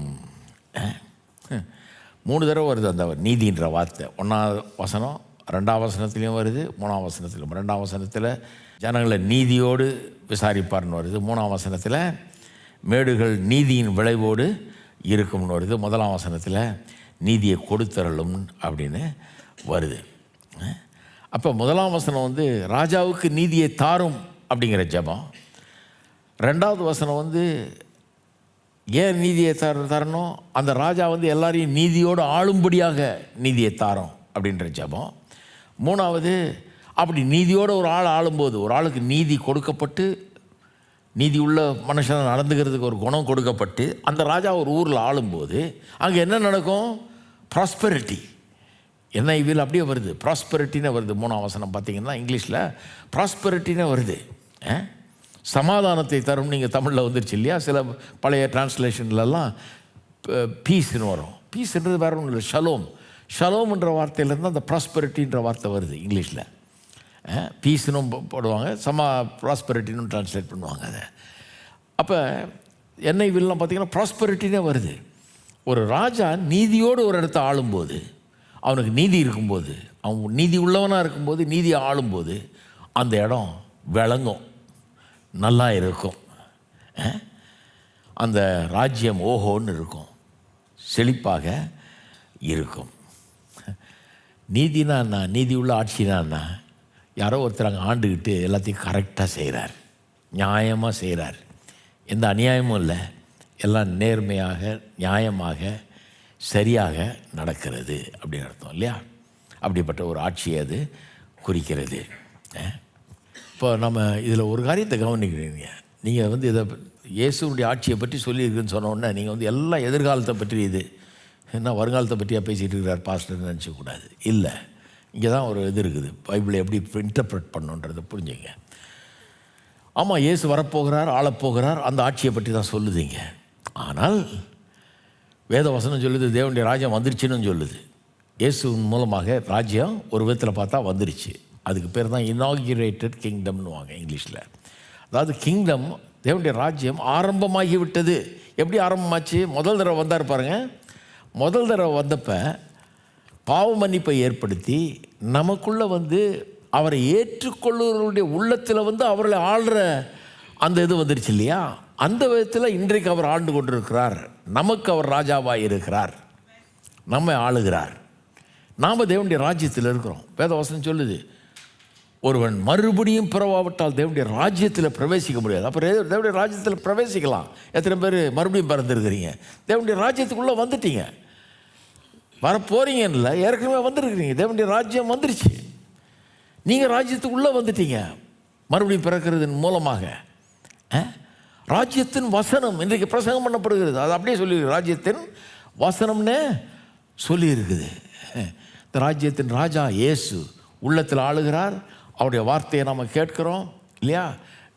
3 தடவை வருது அந்த நீதின்ற வார்த்தை. 1ஆம் வசனம், 2ஆம் வசனத்துலேயும் வருது, 3ஆம் வசனத்திலும். 2ஆம் வசனத்தில் ஜனங்களை நீதியோடு விசாரிப்பார்னு வருது, 3ஆம் வசனத்தில் மேடுகள் நீதியின் விளைவோடு இருக்கும்னு வருது, 1ஆம் வசனத்தில் நீதியை கொடுத்தரலும் அப்படின்னு வருது. அப்போ 1ஆம் வசனம் வந்து ராஜாவுக்கு நீதியை தாரும் அப்படிங்கிற ஜெபம். 2வது வசனம் வந்து ஏன் நீதியை தரணும், அந்த ராஜா வந்து எல்லாரையும் நீதியோடு ஆளும்படியாக நீதியை தாரும் அப்படின்ற ஜெபம். 3வது, அப்படி நீதியோடு ஒரு ஆள் ஆளும்போது, ஒரு ஆளுக்கு நீதி கொடுக்கப்பட்டு, நீதி உள்ள மனுஷன் நடந்துக்கிறதுக்கு ஒரு குணம் கொடுக்கப்பட்டு, அந்த ராஜா ஒரு ஊரில் ஆளும்போது அங்கே என்ன நடக்கும், ப்ராஸ்பெரிட்டி. NIV அப்படியே வருது, ப்ராஸ்பெரிட்டின்னு வருது. 3ஆம் வசனம் பார்த்தீங்கன்னா இங்கிலீஷில் ப்ராஸ்பெரிட்டின்னு வருது. சமாதானத்தை தரும், நீங்கள் தமிழில் வந்துருச்சு இல்லையா. சில பழைய டிரான்ஸ்லேஷன்லலாம் பீஸ்ன்னு வரும். பீஸ்ன்றது வேறு ஒன்றும் இல்லை, ஷலோம். ஷலோம்ன்ற வார்த்தையிலேருந்து அந்த ப்ராஸ்பெரிட்டின்ற வார்த்தை வருது இங்கிலீஷில். பீஸ்னும் போடுவாங்க, ப்ராஸ்பெரிட்டின்னு ட்ரான்ஸ்லேட் பண்ணுவாங்க அதை. அப்போ NIVலாம் பார்த்தீங்கன்னா ப்ராஸ்பெரிட்டினே வருது. ஒரு ராஜா நீதியோடு ஒரு இடத்த ஆளும்போது, அவனுக்கு நீதி இருக்கும்போது, அவன் நீதி உள்ளவனாக இருக்கும்போது, நீதியை ஆளும்போது அந்த இடம் விளங்கும், நல்லா இருக்கும். அந்த ராஜ்யம் ஓஹோன்னு இருக்கும், செழிப்பாக இருக்கும். நீதினா என்ன? நீதி உள்ள ஆட்சினா என்ன? யாரோ ஒருத்தர் அங்கே ஆண்டுக்கிட்டு எல்லாத்தையும் கரெக்டாக செய்கிறார், நியாயமாக செய்கிறார், எந்த அநியாயமும் இல்லை, எல்லாம் நேர்மையாக நியாயமாக சரியாக நடக்கிறது அப்படின்னு அர்த்தம் இல்லையா? அப்படிப்பட்ட ஒரு ஆட்சியை அது குறிக்கிறது. இப்போ நம்ம இதில் ஒரு காரியத்தை கவனிக்கிறீங்க. நீங்கள் இதை இயேசுனுடைய ஆட்சியை பற்றி சொல்லியிருக்குன்னு சொன்னோன்னே நீங்கள் எல்லாம் எதிர்காலத்தை பற்றி இது என்ன வருங்காலத்தை பற்றியாக பேசிகிட்டு இருக்கிறார் பாஸ்டர்னு நினச்சக்கூடாது. இல்லை, இங்கே தான் ஒரு இது இருக்குது. பைபிளை எப்படி இன்டர்பிரட் பண்ணுன்றதை புரிஞ்சுங்க. ஆமாம், இயேசு வரப்போகிறார், ஆளப்போகிறார், அந்த ஆட்சியை பற்றி தான் சொல்லுதுங்க. ஆனால் வேத வசனம் சொல்லுது தேவனுடைய ராஜ்யம் வந்துருச்சுன்னு சொல்லுது. இயேசுவின் மூலமாக ராஜ்யம் ஒரு விதத்தில் பார்த்தா வந்துருச்சு. அதுக்கு பேர் தான் இனாகிரேட்டட் கிங்டம்னுவாங்க இங்கிலீஷில். அதாவது கிங்டம், தேவனுடைய ராஜ்யம் ஆரம்பமாகி விட்டது. எப்படி ஆரம்பமாச்சு? முதல் தடவை வந்தார் பாருங்க. முதல் தடவை வந்தப்போ பாவ மன்னிப்பை ஏற்படுத்தி நமக்குள்ளே அவரை ஏற்றுக்கொள்ளுவர்களுடைய உள்ளத்தில் அவர்களை ஆள்ற அந்த இது வந்துருச்சு இல்லையா? அந்த விதத்தில் இன்றைக்கு அவர் ஆண்டு கொண்டிருக்கிறார். நமக்கு அவர் ராஜாவாக இருக்கிறார், நம்மை ஆளுகிறார். நாம் தேவனுடைய ராஜ்யத்தில் இருக்கிறோம். வேதவசனம் சொல்லுது ஒருவன் மறுபடியும் பிறவாவிட்டால் தேவனுடைய ராஜ்யத்தில் பிரவேசிக்க முடியாது. அப்புறம் தேவனுடைய ராஜ்யத்தில் பிரவேசிக்கலாம். எத்தனை பேர் மறுபடியும் பிறந்திருக்கிறீங்க? தேவனுடைய ராஜ்யத்துக்குள்ளே வந்துட்டீங்க. வரப்போறீங்கன்னு ஏற்கனவே வந்துருக்கிறீங்க. தேவனுடைய ராஜ்யம் வந்துருச்சு. நீங்கள் ராஜ்யத்துக்குள்ளே வந்துட்டீங்க மறுபடியும் பிறக்கிறதன் மூலமாக. ராஜ்யத்தின் வசனம் இன்றைக்கு பிரசங்கம் பண்ணப்படுகிறது. அது அப்படியே சொல்லியிருக்கு, ராஜ்யத்தின் வசனம்னு சொல்லியிருக்குது. இந்த ராஜ்யத்தின் ராஜா இயேசு உள்ளத்தில் ஆளுகிறார். அவருடைய வார்த்தையை நாம் கேட்கிறோம் இல்லையா?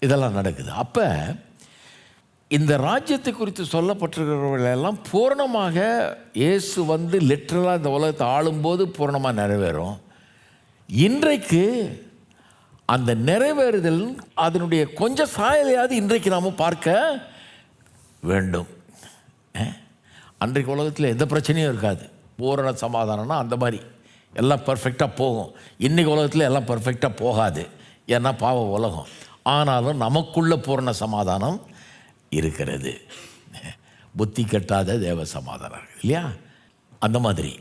இதெல்லாம் நடக்குது. அப்போ இந்த ராஜ்யத்தை குறித்து சொல்லப்பட்டிருக்கிறவர்களெல்லாம் பூரணமாக இயேசு லிட்ரலாக இந்த உலகத்தை ஆளும்போது பூரணமாக நிறைவேறும். இன்றைக்கு அந்த நிறைவேறுதல் அதனுடைய கொஞ்சம் சாயலையாவது இன்றைக்கு நாம் பார்க்க வேண்டும். அன்றைக்கு உலகத்தில் எந்த பிரச்சனையும் இருக்காது. பூரண சமாதானம்னா அந்த மாதிரி எல்லாம் பர்ஃபெக்டாக போகும். இன்றைக்கி உலகத்தில் எல்லாம் பர்ஃபெக்டாக போகாது, ஏன்னா பாவ உலகம். ஆனாலும் நமக்குள்ள பூரண சமாதானம் இருக்கிறது. புத்தி கெட்டாத தேவ சமாதானம் இல்லையா? அந்த மாதிரி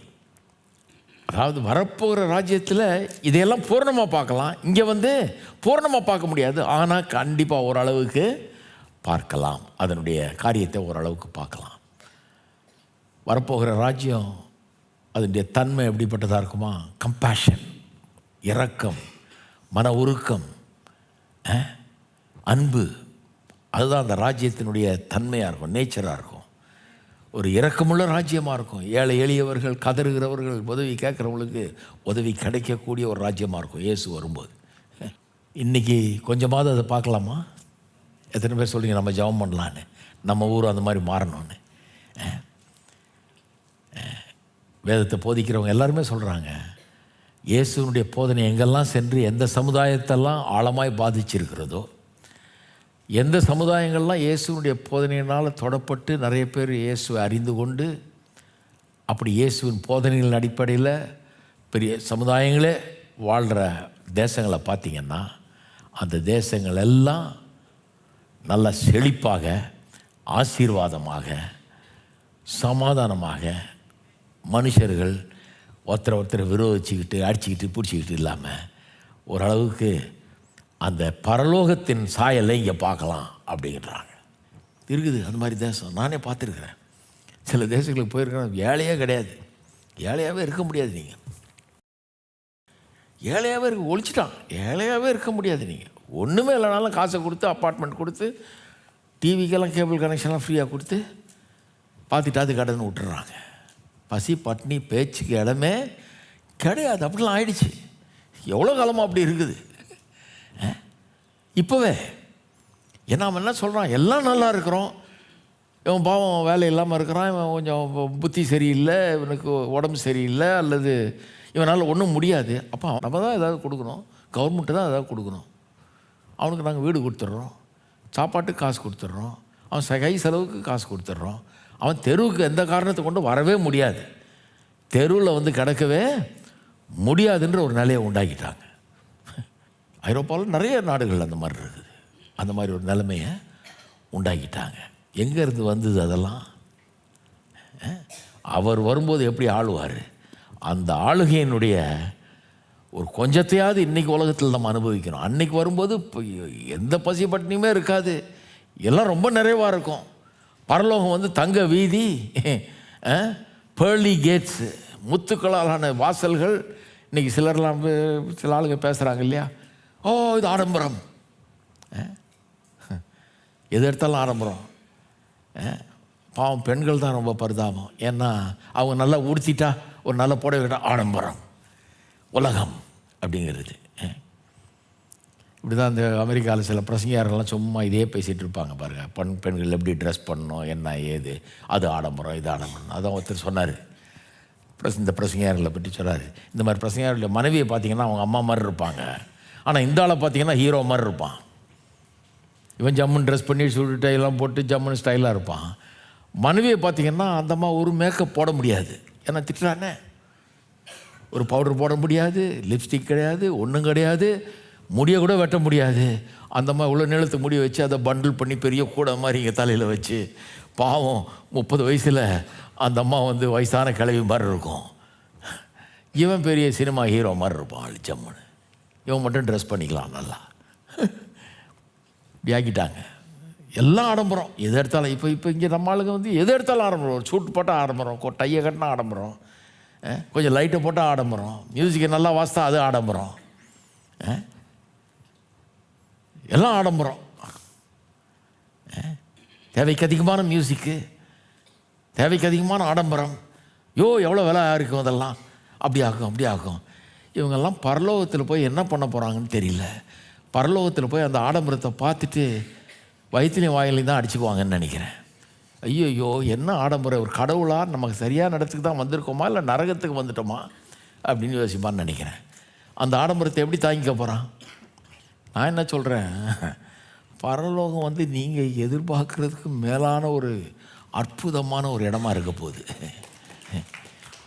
அதாவது வரப்போகிற ராஜ்யத்தில் இதையெல்லாம் பூரணமாக பார்க்கலாம். இங்கே பூரணமாக பார்க்க முடியாது, ஆனால் கண்டிப்பாக ஓரளவுக்கு பார்க்கலாம். அதனுடைய காரியத்தை ஓரளவுக்கு பார்க்கலாம். வரப்போகிற ராஜ்யம் அதனுடைய தன்மை எப்படிப்பட்டதாக இருக்குமா? கம்பேஷன், இரக்கம், மன உருக்கம், அன்பு. அதுதான் அந்த ராஜ்யத்தினுடைய தன்மையாக இருக்கும், நேச்சராக இருக்கும். ஒரு இரக்கமுள்ள ராஜ்யமாக இருக்கும். ஏழை எளியவர்கள், கதறுகிறவர்கள், உதவி கேட்குறவங்களுக்கு உதவி கிடைக்கக்கூடிய ஒரு ராஜ்யமாக இருக்கும் இயேசு வரும்போது. இன்றைக்கி கொஞ்சமாவது அதை பார்க்கலாமா? எத்தனை பேர் சொல்லுங்க நம்ம ஜெபம் பண்ணலான்னு, நம்ம ஊர் அந்த மாதிரி மாறணும்னு? வேதத்தை போதிக்கிறவங்க எல்லாருமே சொல்கிறாங்க, இயேசுனுடைய போதனை எங்கெல்லாம் சென்று எந்த சமுதாயத்தெல்லாம் ஆழமாய் பாதிச்சிருக்கிறதோ, எந்த சமுதாயங்கள்லாம் இயேசுனுடைய போதனையினால் தொடப்பட்டு நிறைய பேர் இயேசுவை அறிந்து கொண்டு அப்படி இயேசுவின் போதனைகளின் அடிப்படையில் பெரிய சமுதாயங்களே வாழ்கிற தேசங்களை பார்த்திங்கன்னா, அந்த தேசங்கள் எல்லாம் நல்ல செழிப்பாக, ஆசீர்வாதமாக, சமாதானமாக, மனுஷர்கள் ஒருத்தரை விரோதிச்சுக்கிட்டு அடிச்சுக்கிட்டு பிடிச்சிக்கிட்டு இல்லாமல் ஓரளவுக்கு அந்த பரலோகத்தின் சாயலை இங்கே பார்க்கலாம் அப்படிங்கிறாங்க. இருக்குது அந்த மாதிரி தேசம். நானே பார்த்துருக்குறேன். சில தேசங்களுக்கு போயிருக்கிறேன், ஏழையே கிடையாது. ஏழையாகவே இருக்க முடியாது. நீங்கள் ஏழையாகவே ஒழிச்சிட்டான். ஏழையாகவே இருக்க முடியாது. நீங்கள் ஒன்றுமே இல்லைனாலும் காசை கொடுத்து அப்பார்ட்மெண்ட் கொடுத்து டிவிக்கெல்லாம் கேபிள் கனெக்ஷன்லாம் ஃப்ரீயாக கொடுத்து பார்த்துட்டு அது கடன் விட்டுறாங்க. பசி பட்னி பேச்சுக்கு இடமே கிடையாது. அப்படிலாம் ஆயிடுச்சு. எவ்வளோ காலமாக அப்படி இருக்குது. இப்போவே அவன் என்ன சொல்கிறான், எல்லாம் நல்லா இருக்கிறோம், இவன் பாவம் வேலை இல்லாமல் இருக்கிறான், இவன் கொஞ்சம் புத்தி சரியில்லை, இவனுக்கு உடம்பு சரியில்லை, அல்லது இவனால் ஒன்றும் முடியாது. அப்போ நம்ம தான் ஏதாவது கொடுக்கணும், கவர்மெண்ட்டு தான் ஏதாவது கொடுக்கணும். அவனுக்கு நாங்கள் வீடு கொடுத்துட்றோம், சாப்பாட்டுக்கு காசு கொடுத்துட்றோம், அவன் கை செலவுக்கு காசு கொடுத்துட்றோம். அவன் தெருவுக்கு எந்த காரணத்தை கொண்டு வரவே முடியாது, தெருவில் கிடக்கவே முடியாதுன்ற ஒரு நிலையை உண்டாக்கிட்டாங்க. ஐரோப்பாவில் நிறைய நாடுகள் அந்த மாதிரி இருக்குது. அந்த மாதிரி ஒரு நிலைமையை உண்டாக்கிட்டாங்க. எங்கேருந்து வந்தது அதெல்லாம்? அவர் வரும்போது எப்படி ஆளுவார்? அந்த ஆளுகையினுடைய ஒரு கொஞ்சத்தையாவது இன்றைக்கி உலகத்தில் நம்ம அனுபவிக்கணும். அன்றைக்கி வரும்போது இப்போ எந்த பசி பட்டினியுமே இருக்காது, எல்லாம் ரொம்ப நிறைவாக இருக்கும். பரலோகம் வந்து தங்க வீதி, பேர்லி கேட்ஸு, முத்துக்களாலான வாசல்கள். இன்றைக்கி சிலர்லாம் சில ஆளுங்க பேசுகிறாங்க இல்லையா, ஓ இது ஆடம்பரம், எது எடுத்தாலும் ஆடம்பரம். பாவம் பெண்கள் தான் ரொம்ப பரிதாபம். ஏன்னா அவங்க நல்லா உடுத்திட்டா, ஒரு நல்ல புடவை விட்டால் ஆடம்பரம், உலகம் அப்படிங்கிறது. இப்படி தான் இந்த அமெரிக்காவில் சில பிரசங்கியாரெல்லாம் சும்மா இதே பேசிகிட்டு இருப்பாங்க பாருங்கள். பெண்கள் எப்படி ட்ரெஸ் பண்ணணும், என்ன ஏது, அது ஆடம்பரம், இது ஆடம்பரம். அதான் ஒருத்தர் சொன்னார், இந்த பிரசங்கியார்களை பற்றி சொன்னார். இந்த மாதிரி பிரசங்கியாருடைய மனைவியை பார்த்தீங்கன்னா அவங்க அம்மா மாதிரி இருப்பாங்க, ஆனால் இந்த ஆளை பார்த்தீங்கன்னா ஹீரோ மாதிரி இருப்பான். இவன் ஜம்முன்னு ட்ரெஸ் பண்ணி சுட்டு எல்லாம் போட்டு ஜம்முன்னு ஸ்டைலாக இருப்பான். மனைவியை பார்த்தீங்கன்னா அந்த அம்மா ஒரு மேக்கப் போட முடியாது, ஏன்னா திட்டுறானே. ஒரு பவுடர் போட முடியாது, லிப்ஸ்டிக் கிடையாது, ஒன்றும் கிடையாது, முடியை கூட வெட்ட முடியாது. அந்த மாதிரி உள்ள நீளத்துக்கு முடியை வச்சு அதை பண்டில் பண்ணி பெரிய கூட மாதிரி இங்கே தலையில் வச்சு, பாவம் 30 வயசில் அந்த அம்மா வந்து வயசான கிழவி மாதிரி இருக்கும். இவன் பெரிய சினிமா ஹீரோ மாதிரி இருப்பான் அழிச்சம்முன்னு. இவன் மட்டும் ட்ரெஸ் பண்ணிக்கலாம் நல்லா. இப்படி ஆக்கிட்டாங்க. எல்லாம் ஆடம்பரம், எது எடுத்தாலும். இப்போ இங்கே நம்ம ஆளுங்க வந்து எது எடுத்தாலும் ஆடம்பரம். சூட்டு போட்டால் ஆடம்பரம், டையை கட்டினா ஆடம்பரம், கொஞ்சம் லைட்டை போட்டால் ஆடம்பரம், மியூசிக்கை நல்லா வாசித்தா அது ஆடம்பரம், எல்லாம் ஆடம்பரம். தேவைக்கு அதிகமான மியூசிக்கு, தேவைக்கு அதிகமான ஆடம்பரம். எவ்வளோ விலை இருக்கும் அதெல்லாம். அப்படி ஆகும். இவங்கெல்லாம் பரலோகத்தில் போய் என்ன பண்ண போகிறாங்கன்னு தெரியல. பரலோகத்தில் போய் அந்த ஆடம்பரத்தை பார்த்துட்டு வயிற்றுலையும் வாயிலையும் தான் அடிச்சுக்குவாங்கன்னு நினைக்கிறேன். ஐயோ என்ன ஆடம்பரம், ஒரு கடவுளாக நமக்கு சரியான இடத்துக்கு தான் வந்திருக்கோமா இல்லை நரகத்துக்கு வந்துட்டோமா அப்படின்னு யோசிப்பான்னு நினைக்கிறேன். அந்த ஆடம்பரத்தை எப்படி தாங்கிக்க போகிறான்? நான் என்ன சொல்கிறேன், பரலோகம் வந்து நீங்கள் எதிர்பார்க்குறதுக்கு மேலான ஒரு அற்புதமான ஒரு இடமா இருக்க போகுது.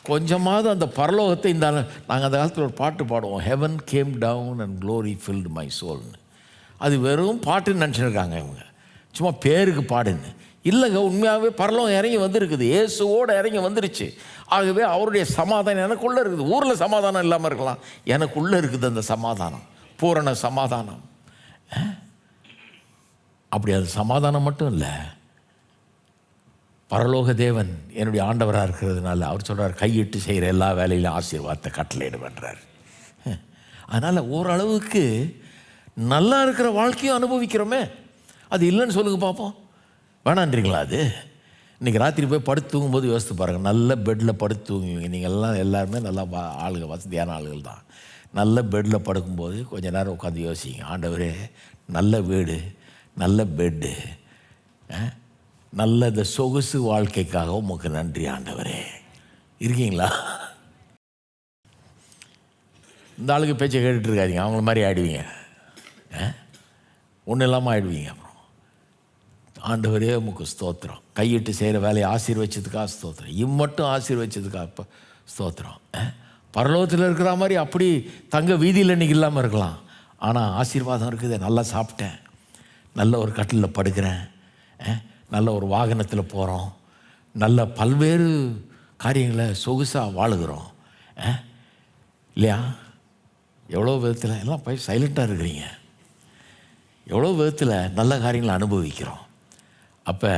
கொஞ்சமாவது அந்த பரலோகத்தை நாங்கள் அந்த காலத்தில் ஒரு பாட்டு பாடுவோம், heaven came down and glory filled my சோல்னு. அது வெறும் பாட்டுன்னு நினச்சிருக்காங்க இவங்க, சும்மா பேருக்கு பாடுன்னு. இல்லைங்க, உண்மையாகவே பரலோகம் இறங்கி வந்திருக்குது, இயேசுவோடு இறங்கி வந்துருச்சு. ஆகவே அவருடைய சமாதானம் எனக்குள்ளே இருக்குது. ஊரில் சமாதானம் இல்லாமல் இருக்கலாம், எனக்குள்ளே இருக்குது அந்த சமாதானம், பூரண சமாதானம். அப்படி அது சமாதானம் மட்டும் இல்லை, பரலோக தேவன் என்னுடைய ஆண்டவராக இருக்கிறதுனால அவர் சொல்கிறார், கையிட்டு செய்கிற எல்லா வேலையிலும் ஆசீர்வாதத்தை கட்டளையிடுவேன்றார். அதனால் ஓரளவுக்கு நல்லா இருக்கிற வாழ்க்கையும் அனுபவிக்கிறோமே. அது இல்லைன்னு சொல்லுங்க பார்ப்போம், வேணான்றீங்களா? அது இன்றைக்கி ராத்திரி போய் படுத்து தூங்கும்போது யோசித்து பாருங்கள். நல்ல பெட்டில் படுத்து தூங்குவீங்க நீங்கள் எல்லாருமே நல்லா ஆளுங்க, வசதியான ஆளுகள் தான். நல்ல பெட்டில் படுக்கும்போது கொஞ்சம் நேரம் உட்காந்து யோசிங்க, ஆண்டவரே நல்ல வீடு, நல்ல பெட்டு, நல்ல இந்த சொகுசு வாழ்க்கைக்காக உமக்கு நன்றி ஆண்டவரே. இருக்கீங்களா? இந்த ஆளுக்கு பேச்சை கேட்டுட்டு இருக்காதிங்க, அவங்கள மாதிரி ஆகிடுவீங்க, ஒன்றும் இல்லாமல் ஆகிடுவீங்க. அப்புறம் ஆண்டவரே உமக்கு ஸ்தோத்திரம், கையிட்டு செய்கிற வேலையை ஆசீர்வச்சதுக்காக ஸ்தோத்திரம், இம்மட்டும் ஆசீர்வச்சதுக்காக இப்போ ஸ்தோத்திரம். பரலோகத்தில் இருக்கிற மாதிரி அப்படி தங்க வீதியில் இன்றைக்கி இல்லாமல் இருக்கலாம், ஆனால் ஆசீர்வாதம் இருக்குது. நல்லா சாப்பிட்டேன், நல்ல ஒரு கட்டிலில் படுக்கிறேன், நல்ல ஒரு வாகனத்தில் போகிறோம், நல்ல பல்வேறு காரியங்களை சொகுசாக வாழுகிறோம் இல்லையா? எவ்வளோ விதத்தில் எல்லாம் போய் சைலண்ட்டாக இருக்கிறீங்க, எவ்வளோ விதத்தில் நல்ல காரியங்களை அனுபவிக்கிறோம். அப்போ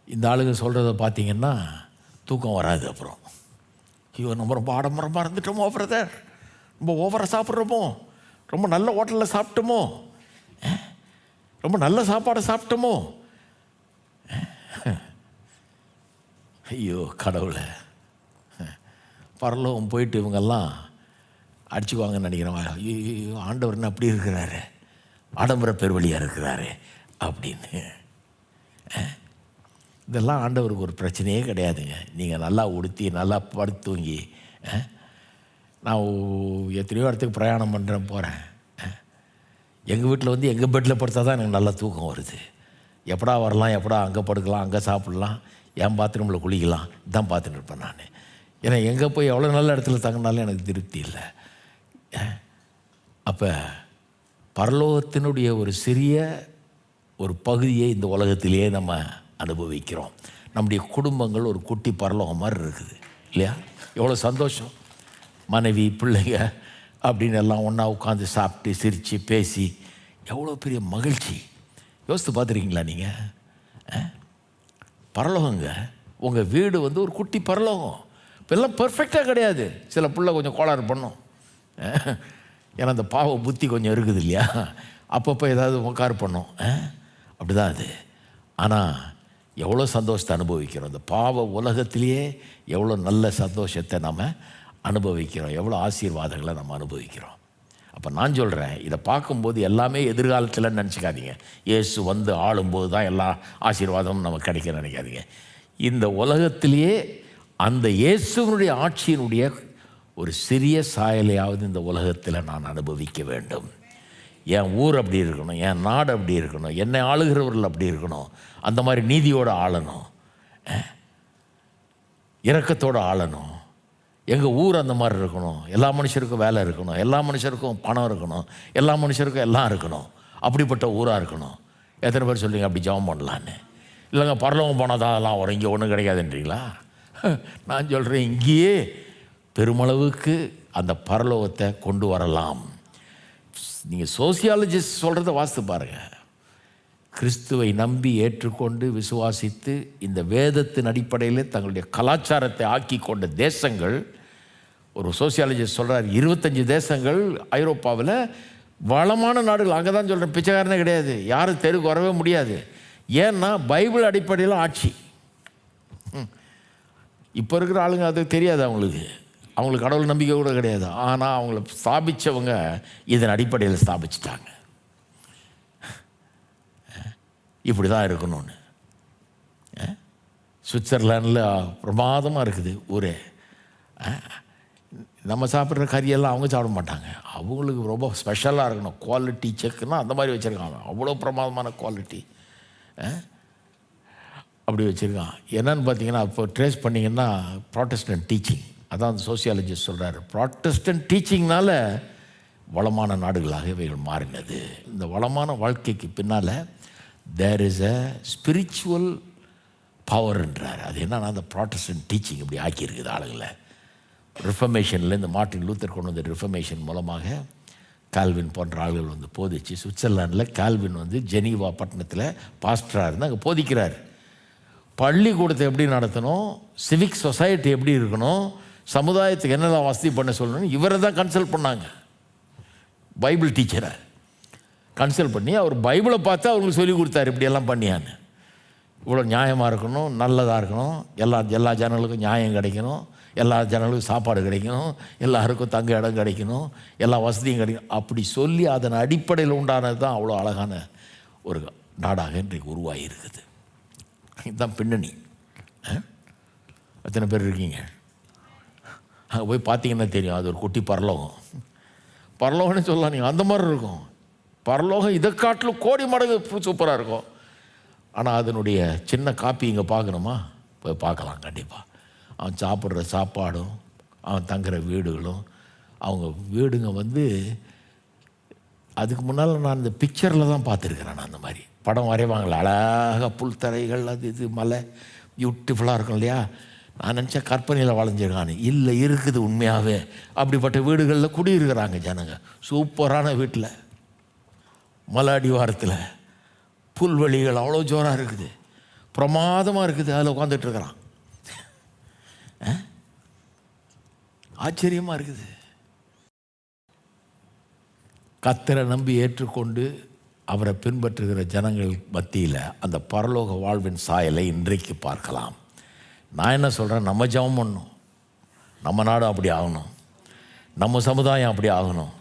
இந்த ஆளுங்க சொல்கிறத பார்த்திங்கன்னா தூக்கம் வராது. அப்புறம் நம்ம ரொம்ப ஆடம்பரமாக இருந்துட்டோமோ பிரதர், ரொம்ப ஓவராக சாப்பிட்றோமோ, ரொம்ப நல்ல ஹோட்டலில் சாப்பிட்டோமோ, ரொம்ப நல்ல சாப்பாடை சாப்பிட்டோமோ. ஐயோ கடவுளை, பரலோகம் போயிட்டு இவங்கெல்லாம் அடிச்சுக்குவாங்கன்னு நினைக்கிறேன். ஐயோ ஆண்டவர்னு அப்படி இருக்கிறாரு, ஆடம்பர பெருவழியாக இருக்கிறாரு அப்படின்னு. இதெல்லாம் ஆண்டவருக்கு ஒரு பிரச்சனையே கிடையாதுங்க. நீங்கள் நல்லா உடுத்தி நல்லா படுத்து தூங்கி, நான் எத்தனையோ இடத்துக்கு பிரயாணம் பண்ணுறேன், போகிறேன். எங்கள் வீட்டில் வந்து எங்கள் பெட்டில் படுத்தா தான் எனக்கு நல்லா தூக்கம் வருது. எப்படா வரலாம், எப்படா அங்கே படுக்கலாம், அங்கே சாப்பிட்லாம், என் பாத்ரூமில் குளிக்கலாம், இதான் பார்த்துட்டு இருப்பேன் நான். ஏன்னா எங்கே போய் எவ்வளோ நல்ல இடத்துல தங்கினாலும் எனக்கு திருப்தி இல்லை. அப்போ பரலோகத்தினுடைய ஒரு சிறிய ஒரு பகுதியை இந்த உலகத்திலேயே நம்ம அனுபவிக்கிறோம். நம்முடைய குடும்பங்கள் ஒரு குட்டி பரலோகம் மாதிரி இருக்குது இல்லையா? எவ்வளோ சந்தோஷம், மனைவி பிள்ளைங்க அப்படின்னு எல்லாம் ஒன்றா உட்காந்து சாப்பிட்டு சிரித்து பேசி எவ்வளோ பெரிய மகிழ்ச்சி. யோசித்து பார்த்துருக்கீங்களா நீங்கள்? பரலோகங்க, உங்கள் வீடு வந்து ஒரு குட்டி பரலோகம். இப்போல்லாம் பர்ஃபெக்டாக கிடையாது, சில பிள்ளை கொஞ்சம் கோளாறு பண்ணும். ஏன்னா அந்த பாவ புத்தி கொஞ்சம் இருக்குது இல்லையா, அப்பப்போ ஏதாவது உட்கார் பண்ணும். அப்படி தான் அது. ஆனால் எவ்வளோ சந்தோஷத்தை அனுபவிக்கிறோம். இந்த பாவ உலகத்திலேயே எவ்வளோ நல்ல சந்தோஷத்தை நம்ம அனுபவிக்கிறோம், எவ்வளோ ஆசீர்வாதங்களை நம்ம அனுபவிக்கிறோம். அப்போ நான் சொல்கிறேன், இதை பார்க்கும்போது எல்லாமே எதிர்காலத்தில் நினச்சிக்காதீங்க. இயேசு வந்து ஆளும்போது தான் எல்லா ஆசீர்வாதமும் நமக்கு கிடைக்க நினைக்காதீங்க. இந்த உலகத்திலேயே அந்த இயேசுவனுடைய ஆட்சியினுடைய ஒரு சிறிய சாயலையாவது இந்த உலகத்தில் நான் அனுபவிக்க வேண்டும். என் ஊர் அப்படி இருக்கணும், என் நாடு அப்படி இருக்கணும், என்னை ஆளுகிறவர்கள் அப்படி இருக்கணும், அந்த மாதிரி நீதியோடு ஆளணும், இரக்கத்தோடு ஆளணும். எங்கள் ஊர் அந்த மாதிரி இருக்கணும், எல்லா மனுஷருக்கும் வேலை இருக்கணும், எல்லா மனுஷருக்கும் பணம் இருக்கணும், எல்லா மனுஷருக்கும் எல்லாம் இருக்கணும், அப்படிப்பட்ட ஊராக இருக்கணும். எத்தனை பேர் சொல்லுவீங்க அப்படி ஜெபம் பண்ணலான்னு? இல்லைங்க பரலோகம் போனால் தான் அதெல்லாம் வரும், இங்கே ஒன்றும் கிடைக்காதுன்றீங்களா? நான் சொல்கிறேன், இங்கேயே பெருமளவுக்கு அந்த பரலோகத்தை கொண்டு வரலாம். நீங்கள் சோசியாலஜிஸ்ட் சொல்கிறத வாசித்து பாருங்கள். கிறிஸ்துவை நம்பி ஏற்றுக்கொண்டு விசுவாசித்து இந்த வேதத்தின் அடிப்படையில் தங்களுடைய கலாச்சாரத்தை ஆக்கி கொண்ட தேசங்கள், ஒரு சோசியாலஜிஸ்ட் சொல்கிறார் 25 தேசங்கள் ஐரோப்பாவில் வளமான நாடுகள். அங்கே தான் சொல்கிறேன், பிச்சைக்காரனே கிடையாது, யாரும் தெருக்கு வரவே முடியாது. ஏன்னா பைபிள் அடிப்படையில் ஆட்சி. இப்போ இருக்கிற ஆளுங்க அது தெரியாது, அவங்களுக்கு கடவுள் நம்பிக்கை கூட கிடையாது. ஆனால் அவங்கள ஸ்தாபித்தவங்க இதன் அடிப்படையில் ஸ்தாபிச்சிட்டாங்க. இப்படி தான் இருக்கணும்னு. சுவிட்சர்லாண்டில் பிரமாதமாக இருக்குது ஊரே. நம்ம சாப்பிட்ற கறியெல்லாம் அவங்க சாப்பிட மாட்டாங்க, அவங்களுக்கு ரொம்ப ஸ்பெஷலாக இருக்கணும். குவாலிட்டி செக்குன்னா அந்த மாதிரி வச்சுருக்காங்க, அவ்வளோ பிரமாதமான குவாலிட்டி அப்படி வச்சுருக்கான். என்னன்னு பார்த்தீங்கன்னா, இப்போ ட்ரேஸ் பண்ணிங்கன்னா ப்ராட்டஸ்டன்ட் டீச்சிங், அதான் அந்த சோசியாலஜிஸ்ட் சொல்கிறாரு. ப்ராட்டஸ்டன்ட் டீச்சிங்னால வளமான நாடுகளாக இவைகள் மாறினது. இந்த வளமான வாழ்க்கைக்கு பின்னால் தேர் இஸ் அ ஸ்பிரிச்சுவல் பவர்ன்றார். அது என்னன்னா அந்த ப்ராட்டஸ்டன்ட் டீச்சிங் இப்படி ஆக்கியிருக்குது ஆளுங்களை. ரிஃபர்மேஷனில் இந்த மார்ட்டின் லூத்தர் கொண்டு வந்த ரிஃபர்மேஷன் மூலமாக கால்வின் போன்ற ஆளுகள் வந்து போதிச்சு. சுவிட்சர்லாண்டில் கால்வின் வந்து ஜெனீவா பட்டணத்தில் பாஸ்டராக இருந்து அங்கே போதிக்கிறார். பள்ளிக்கூடத்தை எப்படி நடத்தணும், சிவிக் சொசைட்டி எப்படி இருக்கணும், சமுதாயத்துக்கு என்னெல்லாம் வசதி பண்ண சொல்லணும், இவரை தான் கன்சல்ட் பண்ணாங்க. பைபிள் டீச்சரை கன்சல்ட் பண்ணி அவர் பைபிளை பார்த்து அவங்களுக்கு சொல்லி கொடுத்தாரு, இப்படியெல்லாம் பண்ணியான்னு. இவ்வளோ நியாயமாக இருக்கணும், நல்லதாக இருக்கணும், எல்லா ஜனங்களுக்கும் நியாயம் கிடைக்கணும், எல்லா ஜனங்களுக்கும் சாப்பாடு கிடைக்கணும், எல்லாருக்கும் தங்க இடம் கிடைக்கணும், எல்லா வசதியும் கிடைக்கணும். அப்படி சொல்லி அதன் அடிப்படையில் உண்டானது தான் அவ்வளோ அழகான ஒரு நாடாக இன்றைக்கு உருவாகி இருக்குது. இதுதான் பின்னணி. எத்தனை பேர் இருக்கீங்க? அங்கே போய் பார்த்தீங்கன்னா தெரியும், அது ஒரு குட்டி பரலோகம். பரலோகம்னு சொல்லலாம், நீங்கள் அந்த மாதிரி இருக்கும். பரலோகம் இதை காட்டிலும் கோடி மடங்கு சூப்பராக இருக்கும். ஆனால் அதனுடைய சின்ன காப்பி இங்கே பார்க்கணுமா? போய் பார்க்கலாம் கண்டிப்பாக. அவன் சாப்பிட்ற சாப்பாடும், அவன் தங்குற வீடுகளும், அவங்க வீடுங்க வந்து அதுக்கு முன்னால் நான் இந்த பிக்சரில் தான் பார்த்துருக்குறேன். நான் அந்த மாதிரி படம் வரைவாங்களே, அழகாக புல்தரைகள், அது இது மலை பியூட்டிஃபுல்லாக இருக்கும் இல்லையா. நான் நினச்சேன் கற்பனையில் வளைஞ்சிருக்கான்னு. இல்லை, இருக்குது உண்மையாகவே. அப்படிப்பட்ட வீடுகளில் குடியிருக்கிறாங்க ஜனங்க, சூப்பரான வீட்டில், மலை அடிவாரத்தில், புல்வெளிகள் அவ்வளோ ஜோராக இருக்குது, பிரமாதமாக இருக்குது. அதில் உட்காந்துட்ருக்கிறான். ஆச்சரியமாக இருக்குது. கர்த்தரை நம்பி ஏற்றுக்கொண்டு அவரை பின்பற்றுகிற ஜனங்கள் மத்தியில் அந்த பரலோக வாழ்வின் சாயலை இன்றைக்கு பார்க்கலாம். நான் என்ன சொல்கிறேன், நம்ம ஜெபம் பண்ணணும், நம்ம நாடு அப்படி ஆகணும், நம்ம சமுதாயம் அப்படி ஆகணும்.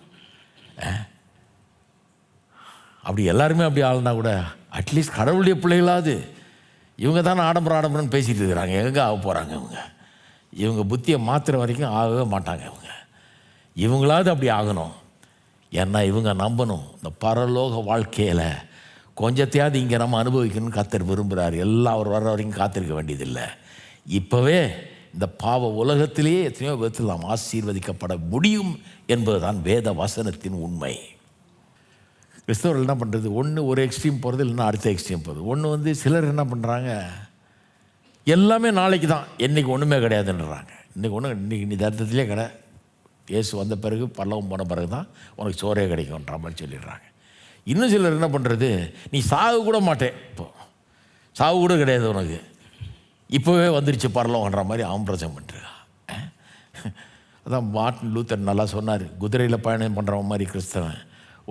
அப்படி எல்லாருமே அப்படி ஆகணுன்னா கூட அட்லீஸ்ட் கடவுளுடைய பிள்ளைகளாவது. இவங்க தானே ஆடம்பரம்னு பேசிகிட்டு இருக்கிறாங்க, எங்கே ஆக போகிறாங்க இவங்க புத்தியை மாற்றுற வரைக்கும் ஆகவே மாட்டாங்க இவங்களாவது அப்படி ஆகணும். ஏன்னா இவங்க நம்பணும், இந்த பரலோக வாழ்க்கையில் கொஞ்சத்தையாவது இங்கே நம்ம அனுபவிக்கணும்னு கர்த்தர் விரும்புகிறார். எல்லாம் அவர் வர்ற வரைக்கும் காத்திருக்க வேண்டியதில்லை. இப்போவே இந்த பாவ உலகத்திலேயே எத்தனையோ விதத்தில் நாம் ஆசீர்வதிக்கப்பட முடியும் என்பதுதான் வேத வசனத்தின் உண்மை. கிறிஸ்தவர்கள் என்ன பண்ணுறது, ஒன்று ஒரு எக்ஸ்ட்ரீம் போகிறது, இல்லைன்னா அடுத்த எக்ஸ்ட்ரீம் போகிறது. ஒன்று வந்து சிலர் என்ன பண்ணுறாங்க, எல்லாமே நாளைக்கு தான், என்றைக்கு ஒன்றுமே கிடையாதுன்றாங்க. இன்றைக்கி நீ தரித்திரத்திலே கடை, இயேசு வந்த பிறகு பரலோகம் போன பிறகு தான் உனக்கு சோறே கிடைக்கும்ன்ற மாதிரி சொல்லிடுறாங்க. இன்னும் சிலர் என்ன பண்ணுறது, நீ சாக கூட மாட்டேன், இப்போ சாவு கூட கிடையாது உனக்கு, இப்போவே வந்துருச்சு பரலோகன்ற மாதிரி ஆம்பிரசம் பண்ணுறான். அதான் மார்ட்டின் லூத்தர் நல்லா சொன்னார், குதிரையில் பயணம் பண்ணுறவன் மாதிரி கிறிஸ்தவன்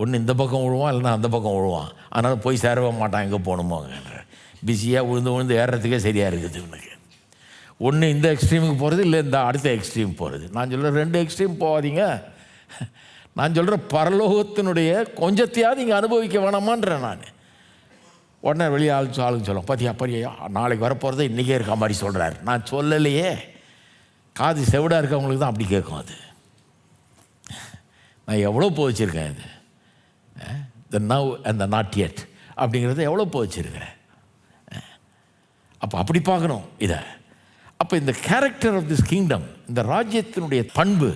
ஒன்று இந்த பக்கம் விழுவான், இல்லைன்னா அந்த பக்கம் விழுவான், அதனால் போய் சேரவே மாட்டான் எங்கே போகணுமோன்ற. பிஸியாக விழுந்து ஏறுறதுக்கே சரியாக இருக்குது உனக்கு. ஒன்று இந்த எக்ஸ்ட்ரீமுக்கு போகிறது, இல்லை இந்த அடுத்த எக்ஸ்ட்ரீம் போகிறது. நான் சொல்கிறேன் 2 எக்ஸ்ட்ரீம் போகாதீங்க. நான் சொல்கிறேன் பரலோகத்தினுடைய கொஞ்சத்தையாவது இங்கே அனுபவிக்க வேணாமான்றேன் நான். உடனே வெளியே ஆளுங்க சொல்லுவோம், பாத்தியா நாளைக்கு வரப்போகிறத இன்றைக்கே இருக்க மாதிரி சொல்கிறார். நான் சொல்லலையே, காது செவிடாக இருக்கவங்களுக்கு தான் அப்படி கேட்கும். அது நான் எவ்வளோ போதிச்சிருக்கேன். இது த now and the not yet அப்படிங்கிறத எவ்வளோ போதிச்சிருக்கிறேன். அப்போ அப்படி பார்க்கணும் இதை. அப்போ இந்த கேரக்டர் ஆஃப் திஸ் கிங்டம், இந்த ராஜ்யத்தினுடைய பண்பு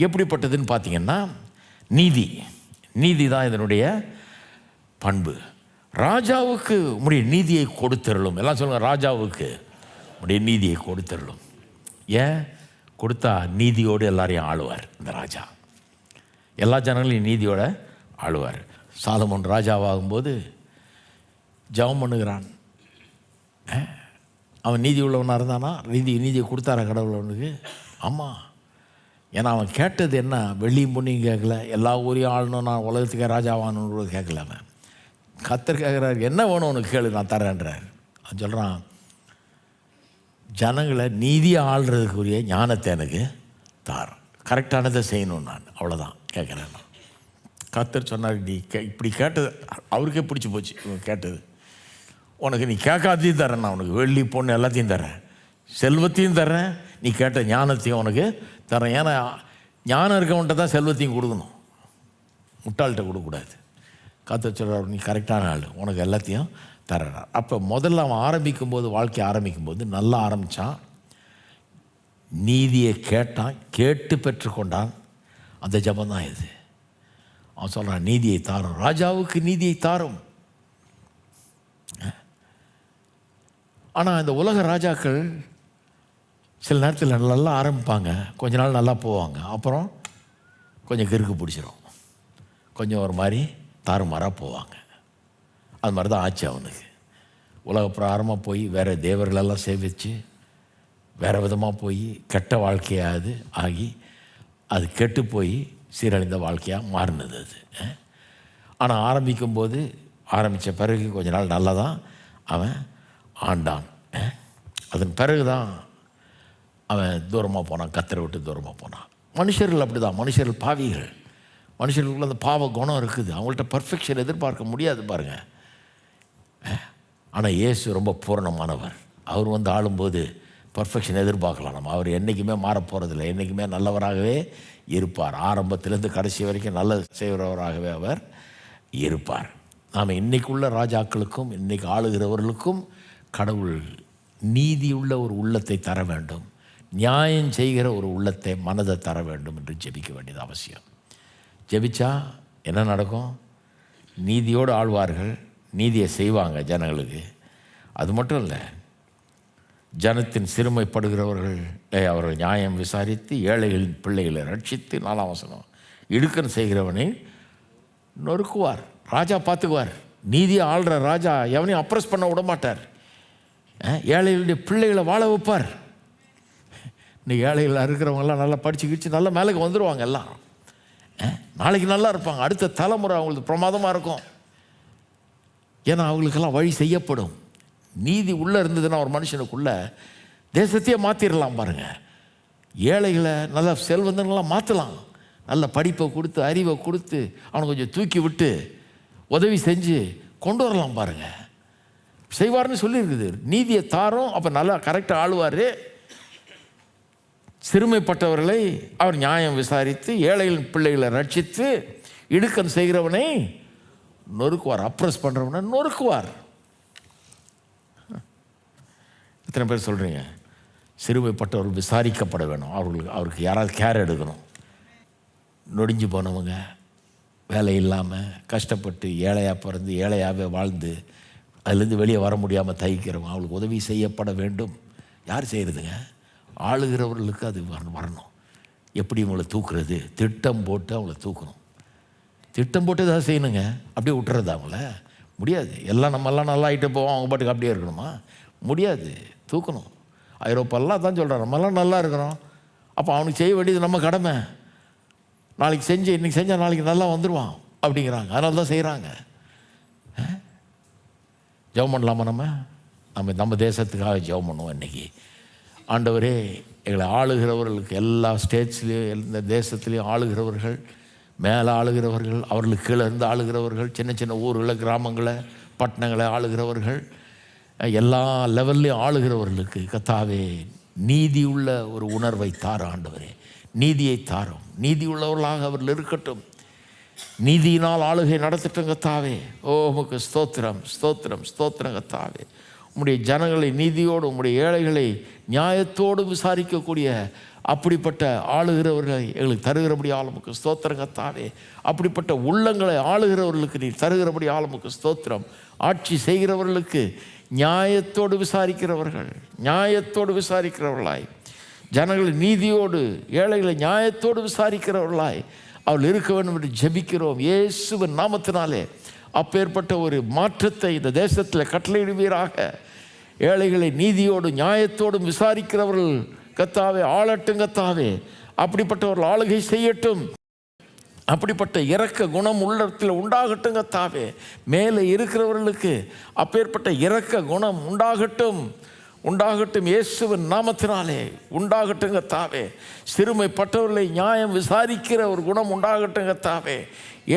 எப்படிப்பட்டதுன்னு பார்த்தீங்கன்னா, நீதி தான் இதனுடைய பண்பு. ராஜாவுக்கு உம்முடைய நீதியை கொடுத்தருளும். எல்லாம் சொல்லுங்கள், ராஜாவுக்கு உம்முடைய நீதியை கொடுத்தருளும். ஏன் கொடுத்தா நீதியோடு எல்லாரையும் ஆளுவார். இந்த ராஜா எல்லா ஜனங்களையும் நீதியோட ஆளுவார். சாலமோன் ராஜாவாகும்போது ஜெபம் பண்ணுகிறான். அவன் நீதி உள்ளவனாக இருந்தானா? நீதியை கொடுத்தாரா கடவுள் அவனுக்கு? ஆமாம். ஏன்னா அவன் கேட்டது என்ன, வெள்ளியும் பொண்ணையும் கேட்கல, எல்லா ஊரையும் ஆளணும், நான் உலகத்துக்கே ராஜாவானு கூட கேட்கல. அவன் கர்த்தர் கேட்குறாரு, என்ன வேணும் உனக்கு கேளு, நான் தரேன்றார். அவன் சொல்கிறான், ஜனங்களை நீதியை ஆள்றதுக்குரிய ஞானத்தை எனக்கு தார், கரெக்டானதை செய்யணும், நான் அவ்வளோதான் கேட்குறேன். நான் கர்த்தர் சொன்னார், நீ இப்படி கேட்டது அவருக்கே பிடிச்சி போச்சு. இவன் கேட்டது உனக்கு, நீ கேட்காதையும் தரேன், நான் உனக்கு வெள்ளி பொண்ணு எல்லாத்தையும் தரேன், செல்வத்தையும் தரேன், நீ கேட்ட ஞானத்தையும் உனக்கு தரேன். ஏன்னா ஞானம் இருக்கவன்ட்ட தான் செல்வத்தையும் கொடுக்கணும், முட்டாள்கிட்ட கொடுக்கக்கூடாது. கர்த்தர் சொல்கிறார், நீ கரெக்டான ஆள், உனக்கு எல்லாத்தையும் தர்றார். அப்போ முதல்ல அவன் ஆரம்பிக்கும்போது, வாழ்க்கையை ஆரம்பிக்கும்போது நல்லா ஆரம்பித்தான். நீதியை கேட்டான், கேட்டு பெற்றுக்கொண்டான். அந்த ஜபந்தான் இது. அவன் சொல்கிறான், நீதியை தாரும், ராஜாவுக்கு நீதியை தாரும். ஆனால் இந்த உலக ராஜாக்கள் சில நேரத்தில் நல்லா ஆரம்பிப்பாங்க, கொஞ்ச நாள் நல்லா போவாங்க, அப்புறம் கொஞ்சம் கிறுக்கு பிடிச்சிரும், கொஞ்சம் ஒரு மாதிரி தாறுமாறாக போவாங்க. அது மாதிரி தான் ஆச்சு அவனுக்கு. உலக பிரகாரமாக போய் வேறு தேவர்களெல்லாம் சேவிச்சு வேறு விதமாக போய் கெட்ட வாழ்க்கையாது ஆகி அது கெட்டு போய் சீரழிந்த வாழ்க்கையாக மாறினது அது. ஆனால் ஆரம்பித்த பிறகு கொஞ்ச நாள் நல்லா தான் அவன் ஆண்டான். அதன் பிறகு தான் அவன் தூரமாக போனான், கர்த்தரை விட்டு தூரமாக போனான். மனுஷர்கள் அப்படி தான், மனுஷர்கள் பாவிகள், மனுஷர்களுக்குள்ள அந்த பாவ குணம் இருக்குது, அவங்கள்ட்ட பர்ஃபெக்ஷன் எதிர்பார்க்க முடியாது பாருங்கள். ஆனால் இயேசு ரொம்ப பூரணமானவர். அவர் ஆளும்போது பர்ஃபெக்ஷன் எதிர்பார்க்கலாம் நம்ம. அவர் என்றைக்குமே மாறப்போகிறதில்லை, என்றைக்குமே நல்லவராகவே இருப்பார். ஆரம்பத்திலேருந்து கடைசி வரைக்கும் நல்ல செய்கிறவராகவே அவர் இருப்பார். நாம் இன்றைக்குள்ள ராஜாக்களுக்கும் இன்றைக்கு ஆளுகிறவர்களுக்கும் கடவுள் நீதியுள்ள ஒரு உள்ளத்தை தர வேண்டும், நியாயம் செய்கிற ஒரு உள்ளத்தை, மனதை தர வேண்டும் என்று ஜெபிக்க வேண்டியது அவசியம். ஜெபிச்சா என்ன நடக்கும்? நீதியோடு ஆழ்வார்கள், நீதியை செய்வாங்க ஜனங்களுக்கு. அது மட்டும் இல்லை, ஜனத்தின் சிறுமைப்படுகிறவர்கள் அவர்கள் நியாயம் விசாரித்து ஏழைகளின் பிள்ளைகளை ரட்சித்து, 4ஆம் வசனம், இடுக்கன் செய்கிறவனை நொறுக்குவார். ராஜா பார்த்துக்குவார். நீதியை ஆள்ற ராஜா எவனையும் அப்ரஸ் பண்ண விட மாட்டார். ஏழைகளுடைய பிள்ளைகளை வாழ வைப்பார். இன்னைக்கு ஏழைகள் இருக்கிறவங்கெல்லாம் நல்லா படித்து கிடிச்சு நல்லா மேலுக்கு வந்துடுவாங்க, எல்லாம் நாளைக்கு நல்லா இருப்பாங்க, அடுத்த தலைமுறை அவங்களுக்கு பிரமாதமாக இருக்கும். ஏன்னா அவங்களுக்கெல்லாம் வழி செய்யப்படும். நீதி உள்ளே இருந்ததுன்னா ஒரு மனுஷனுக்குள்ளே தேசத்தையே மாற்றிடலாம் பாருங்கள். ஏழைகளை நல்லா செல்வந்தங்களாம் மாற்றலாம், நல்ல படிப்பை கொடுத்து அறிவை கொடுத்து அவனை கொஞ்சம் தூக்கி விட்டு உதவி செஞ்சு கொண்டு வரலாம் பாருங்கள். செய்வார்னு சொல்லியிருக்குது. நீதியை தாரும், அப்போ நல்லா கரெக்டாக ஆளுவார். சிறுமைப்பட்டவர்களை அவர் நியாயம் விசாரித்து ஏழைகளின் பிள்ளைகளை ரட்சித்து இடுக்கன் செய்கிறவனை நொறுக்குவார், அப்ரஸ் பண்ணுறவனை நொறுக்குவார். எத்தனை பேர் சொல்கிறீங்க? சிறுமைப்பட்டவர்கள் விசாரிக்கப்பட வேணும், அவருக்கு யாராவது கேர் எடுக்கணும். நொடிஞ்சு போனவங்க, வேலை இல்லாமல் கஷ்டப்பட்டு ஏழையாக பிறந்து ஏழையாகவே வாழ்ந்து அதுலேருந்து வெளியே வர முடியாமல் தவிக்கிறவங்க, அவங்களுக்கு உதவி செய்யப்பட வேண்டும். யார் செய்கிறதுங்க? ஆளுகிறவர்களுக்கு அது வரணும். எப்படி உங்களை தூக்குறது? திட்டம் போட்டு அவங்கள தூக்கணும். திட்டம் போட்டு ஏதாவது செய்யணுங்க. அப்படியே விட்டுறது அவங்கள முடியாது. எல்லாம் நம்மெல்லாம் நல்லா ஆகிட்டு போவோம், அவங்க பாட்டுக்கு அப்படியே இருக்கணுமா? முடியாது. தூக்கணும். ஐரோப்பாலாம் தான் சொல்கிறான், நம்மெல்லாம் நல்லா இருக்கிறோம், அப்போ அவனுக்கு செய்ய வேண்டியது நம்ம கடமை. நாளைக்கு இன்றைக்கி செஞ்சால் நாளைக்கு நல்லா வந்துடுவான் அப்படிங்கிறாங்க. அதனால தான் செய்கிறாங்க. ஜெபம் பண்ணலாமா? நம்ம தேசத்துக்காக ஜெபம் பண்ணுவோம். இன்றைக்கி ஆண்டவரே, எங்களை ஆளுகிறவர்களுக்கு எல்லா ஸ்டேட்ஸ்லேயும் எந்த தேசத்துலேயும் ஆளுகிறவர்கள், மேலே ஆளுகிறவர்கள், அவர்களுக்கு கீழே இருந்து ஆளுகிறவர்கள், சின்ன சின்ன ஊர்களை, கிராமங்களை, பட்டணங்களை ஆளுகிறவர்கள், எல்லா லெவல்லையும் ஆளுகிறவர்களுக்கு கர்த்தாவே நீதியுள்ள ஒரு உணர்வை தாரும் ஆண்டவரே. நீதியை தாரும். நீதி உள்ளவர்களாக அவர்கள் இருக்கட்டும். நீதியினால் ஆளுகை நடத்தட்டும் கர்த்தாவே. உமக்கு ஸ்தோத்திரம், ஸ்தோத்திரம், ஸ்தோத்திரம் கர்த்தாவே. உம்முடைய ஜனங்களை நீதியோடு, உம்முடைய ஏழைகளை நியாயத்தோடு விசாரிக்கக்கூடிய அப்படிப்பட்ட ஆளுகிறவர்களை எங்களுக்கு தருகிறபடி ஆளுமுக்கு ஸ்தோத்திரம் கர்த்தாவே. அப்படிப்பட்ட உள்ளங்களை ஆளுகிறவர்களுக்கு நீ தருகிறபடி ஆளுமுக்கு ஸ்தோத்திரம். ஆட்சி செய்கிறவர்களுக்கு நியாயத்தோடு விசாரிக்கிறவர்களாய், ஜனங்களை நீதியோடு, ஏழைகளை நியாயத்தோடு விசாரிக்கிறவர்களாய் அவள் இருக்க வேண்டும் என்று ஜெபிக்கிறோம் இயேசுவின் நாமத்தினாலே. அப்பேற்பட்ட ஒரு மாற்றத்தை இந்த தேசத்தில் கட்டளையிடுவீராக. ஏழைகளை நீதியோடு நியாயத்தோடும் விசாரிக்கிறவர்கள் கர்த்தாவே ஆளட்டும் கர்த்தாவே. அப்படிப்பட்டவர்கள் ஆளுகை செய்யட்டும். அப்படிப்பட்ட இரக்க குணம் உள்ளத்தில் உண்டாகட்டும் கர்த்தாவே. மேலே இருக்கிறவர்களுக்கு அப்பேற்பட்ட இரக்க குணம் உண்டாகட்டும் இயேசுவின் நாமத்தினாலே உண்டாகட்டும் கர்த்தாவே. சிறுமைப்பட்டவர்களை நியாயம் விசாரிக்கிற ஒரு குணம் உண்டாகட்டும் கர்த்தாவே.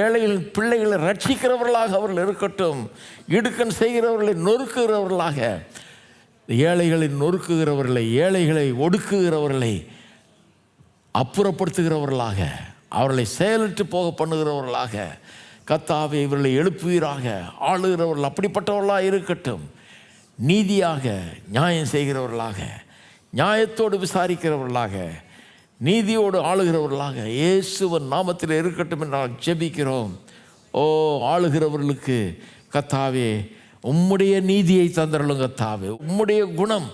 ஏழைகளின் பிள்ளைகளை ரட்சிக்கிறவர்களாக அவர்கள் இருக்கட்டும். இடுக்கண் செய்கிறவர்களை நொறுக்குகிறவர்களாக, ஏழைகளை நொறுக்குகிறவர்களை, ஏழைகளை ஒடுக்குகிறவர்களை அப்புறப்படுத்துகிறவர்களாக, அவர்களை செயலற்று போக பண்ணுகிறவர்களாக கர்த்தாவே இவர்களை எழுப்புவீராக. ஆளுகிறவர்கள் அப்படிப்பட்டவர்களாக இருக்கட்டும். நீதியாக நியாயம் செய்கிறவர்களாக, நியாயத்தோடு விசாரிக்கிறவர்களாக, நீதியோடு ஆளுகிறவர்களாக இயேசுவின் நாமத்தில் இருக்கட்டும் என்றால் ஜெபிக்கிறோம். ஆளுகிறவர்களுக்கு கர்த்தாவே உம்முடைய நீதியை தந்தருளுங்க கர்த்தாவே. உம்முடைய குணம்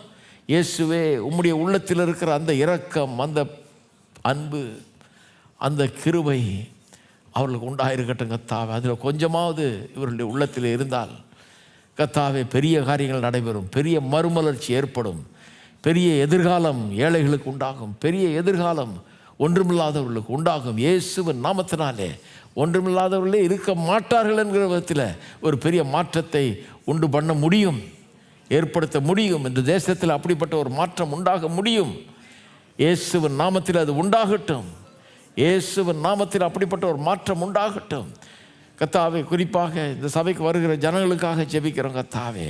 இயேசுவே, உம்முடைய உள்ளத்தில் இருக்கிற அந்த இரக்கம், அந்த அன்பு, அந்த கிருபை அவர்களுக்கு உண்டாயிருக்கட்டும் கர்த்தாவே. அதில் கொஞ்சமாவது இவர்களுடைய உள்ளத்தில் இருந்தால் கர்த்தாவே பெரிய காரியங்கள் நடைபெறும். பெரிய மறுமலர்ச்சி ஏற்படும். பெரிய எதிர்காலம் ஏழைகளுக்கு உண்டாகும். பெரிய எதிர்காலம் ஒன்றுமில்லாதவர்களுக்கு உண்டாகும் இயேசுவின் நாமத்தினாலே. ஒன்றுமில்லாதவர்களே இருக்க மாட்டார்கள் என்கிற விதத்தில் ஒரு பெரிய மாற்றத்தை உண்டு பண்ண முடியும், ஏற்படுத்த முடியும். இந்த தேசத்தில் அப்படிப்பட்ட ஒரு மாற்றம் உண்டாக முடியும். இயேசுவின் நாமத்தில் அது உண்டாகட்டும். இயேசுவின் நாமத்தில் அப்படிப்பட்ட ஒரு மாற்றம் உண்டாகட்டும் கர்த்தாவே. குறிப்பாக இந்த சபைக்கு வருகிற ஜனங்களுக்காக ஜெபிக்கிறோம் கர்த்தாவே.